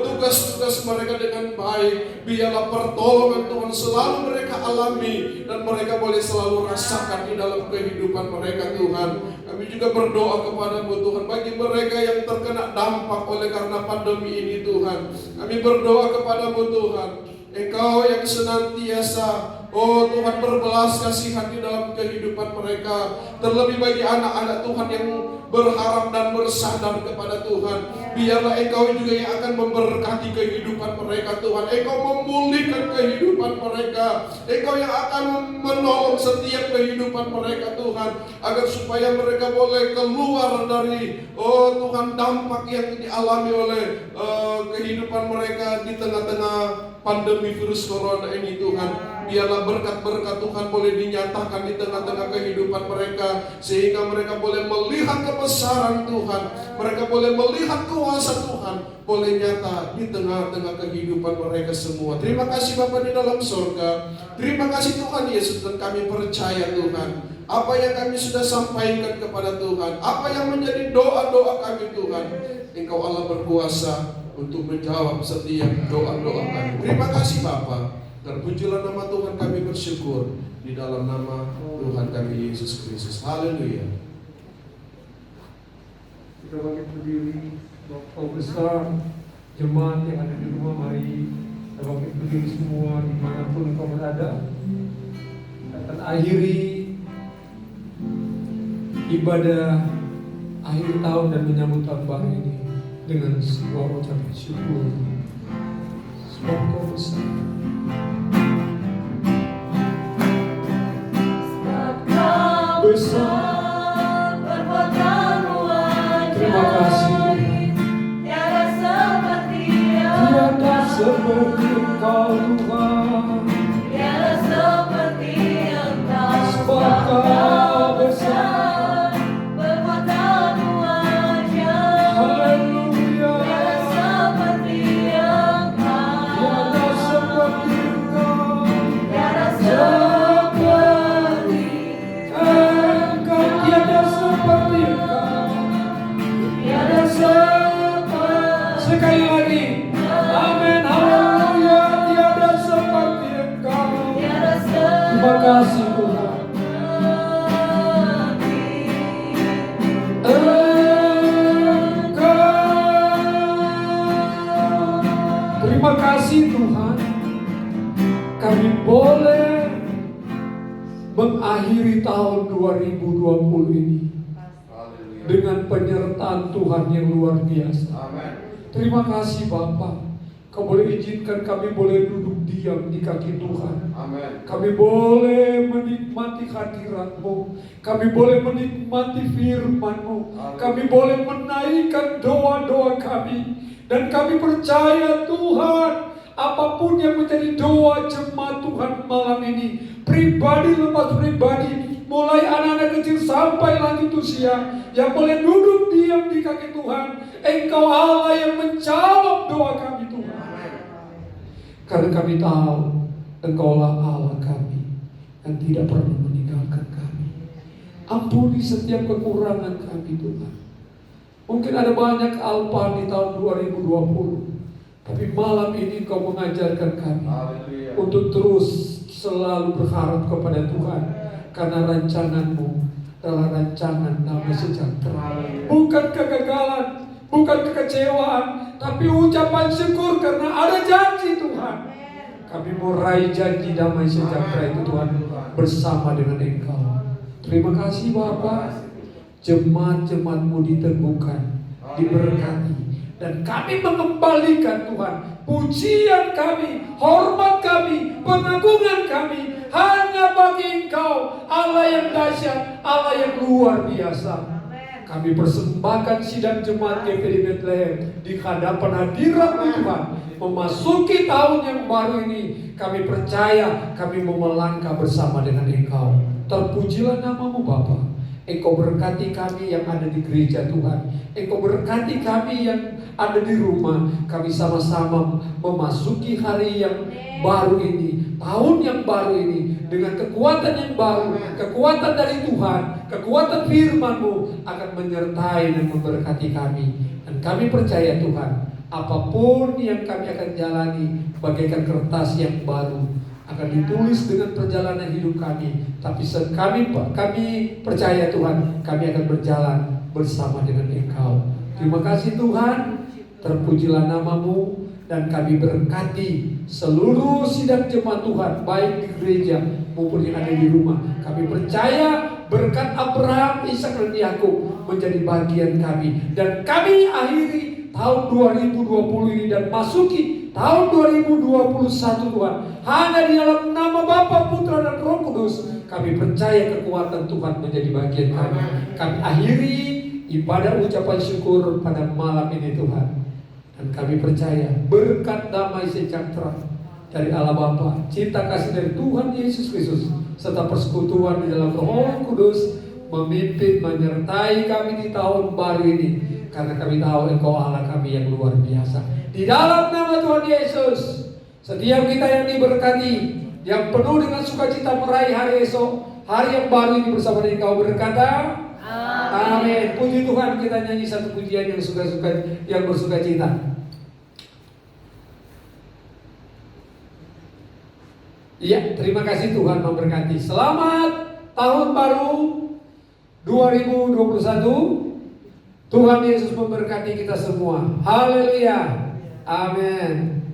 tugas-tugas mereka dengan baik. Biarlah pertolongan Tuhan selalu mereka alami, dan mereka boleh selalu rasakan di dalam kehidupan mereka Tuhan. Kami juga berdoa kepada-Mu Tuhan bagi mereka yang terkena dampak oleh karena pandemi ini Tuhan. Kami berdoa kepada-Mu Tuhan, Engkau yang senantiasa Tuhan berbelas kasihan di dalam kehidupan mereka. Terlebih bagi anak-anak Tuhan yang berharap dan bersandar kepada Tuhan, biarlah Engkau juga yang akan memberkati kehidupan mereka Tuhan. Engkau memulihkan kehidupan mereka. Engkau yang akan menolong setiap kehidupan mereka Tuhan, agar supaya mereka boleh keluar dari Tuhan dampak yang dialami oleh kehidupan mereka di tengah-tengah pandemi virus corona ini Tuhan. Biarlah berkat-berkat Tuhan boleh dinyatakan di tengah-tengah kehidupan mereka, sehingga mereka boleh melihat kebesaran Tuhan, mereka boleh melihat kuasa Tuhan, boleh nyata di tengah-tengah kehidupan mereka semua. Terima kasih Bapa di dalam surga. Terima kasih Tuhan Yesus, dan kami percaya Tuhan, apa yang kami sudah sampaikan kepada Tuhan, apa yang menjadi doa-doa kami Tuhan, Engkau Allah berkuasa untuk menjawab setiap doa-doa kami. Terima kasih Bapa. Terpujilah nama Tuhan, kami bersyukur di dalam nama Tuhan kami Yesus Kristus. Haleluya. Kita bangkit berdiri, Bapak besar, jemaat yang ada di rumah, mari kita bangkit berdiri semua dimanapun engkau berada. Akan akhiri ibadah akhir tahun dan menyambut tahun baru ini dengan sebuah ucapan syukur. Sebab engkau besar. Besar perbuatanmu ajaib. Terima kasih Tuhan. Tiada seperti Engkau Tuhan. Tiada seperti Engkau. Sebab Kau besar perbuatanmu ajaib. Haleluya. Tiada seperti Engkau. Tiada seperti Engkau. Tiada seperti Tiada seperti Engkau. Tiada seperti. Sekali lagi. Amin. Haleluya. Tiada seperti Engkau. Tiada seperti. Terima kasih Tuhan. Terima kasih Tuhan, kami boleh mengakhiri tahun 2020 ini dengan penyertaan Tuhan yang luar biasa. Terima kasih Bapa, Kau boleh izinkan kami boleh duduk diam di kaki Tuhan. Kami boleh menikmati hadirat-Mu, kami boleh menikmati firman-Mu, kami boleh menaikkan doa-doa kami. Dan kami percaya Tuhan, apapun yang menjadi doa jemaat Tuhan malam ini, pribadi lepas pribadi, mulai anak-anak kecil sampai lanjut usia, yang boleh duduk diam di kaki Tuhan, Engkau Allah yang menjawab doa kami Tuhan. Karena kami tahu Engkaulah Allah kami yang tidak pernah meninggalkan kami. Ampuni setiap kekurangan kami Tuhan. Mungkin ada banyak kealpaan di tahun 2020, tapi malam ini Kau mengajarkan kami untuk terus selalu berharap kepada Tuhan, karena rancangan-Mu adalah rancangan damai sejahtera, bukan kegagalan, bukan kekecewaan, tapi ucapan syukur karena ada janji Tuhan. Kami mau raih janji damai sejahtera itu Tuhan bersama dengan Engkau. Terima kasih Bapa. Jemaat-jemaat-Mu diteguhkan, diberkati, dan kami mengembalikan Tuhan pujian kami, hormat kami, pengagungan kami hanya bagi Engkau, Allah yang dahsyat, Allah yang luar biasa. Kami persembahkan sidang jemaat GPI Bethlehem di hadapan hadirat-Mu Tuhan. Memasuki tahun yang baru ini, kami percaya kami mau melangkah bersama dengan Engkau. Terpujilah nama-Mu Bapa. Engkau berkati kami yang ada di gereja Tuhan. Engkau berkati kami yang ada di rumah. Kami sama-sama memasuki hari yang baru ini, tahun yang baru ini, dengan kekuatan yang baru, kekuatan dari Tuhan, kekuatan firman-Mu akan menyertai dan memberkati kami. Dan kami percaya Tuhan, apapun yang kami akan jalani bagaikan kertas yang baru, akan ditulis dengan perjalanan hidup kami. Tapi kami percaya Tuhan, kami akan berjalan bersama dengan Engkau. Terima kasih Tuhan, terpujilah nama-Mu, dan kami berkati seluruh sidang jemaat Tuhan, baik di gereja maupun yang ada di rumah. Kami percaya berkat Abraham, Ishak dan Yakub menjadi bagian kami. Dan kami akhiri tahun 2020 ini dan masuki tahun 2021 Tuhan. Hanya di dalam nama Bapa, Putra dan Roh Kudus, kami percaya kekuatan Tuhan menjadi bagian kami. Kami akhiri ibadah ucapan syukur pada malam ini Tuhan. Dan kami percaya berkat damai sejahtera dari Allah Bapa, cinta kasih dari Tuhan Yesus Kristus, serta persekutuan di dalam Roh Kudus memimpin menyertai kami di tahun baru ini, karena kami tahu Engkau Allah kami yang luar biasa. Di dalam nama Tuhan Yesus, setiap kita yang diberkati, yang penuh dengan sukacita meraih hari esok, hari yang baru ini bersama dengan Engkau, berkata amin. Puji Tuhan, kita nyanyi satu pujian yang bersukacita. Iya, terima kasih, Tuhan memberkati. Selamat tahun baru 2021. Tuhan Yesus memberkati kita semua. Haleluya. Amin.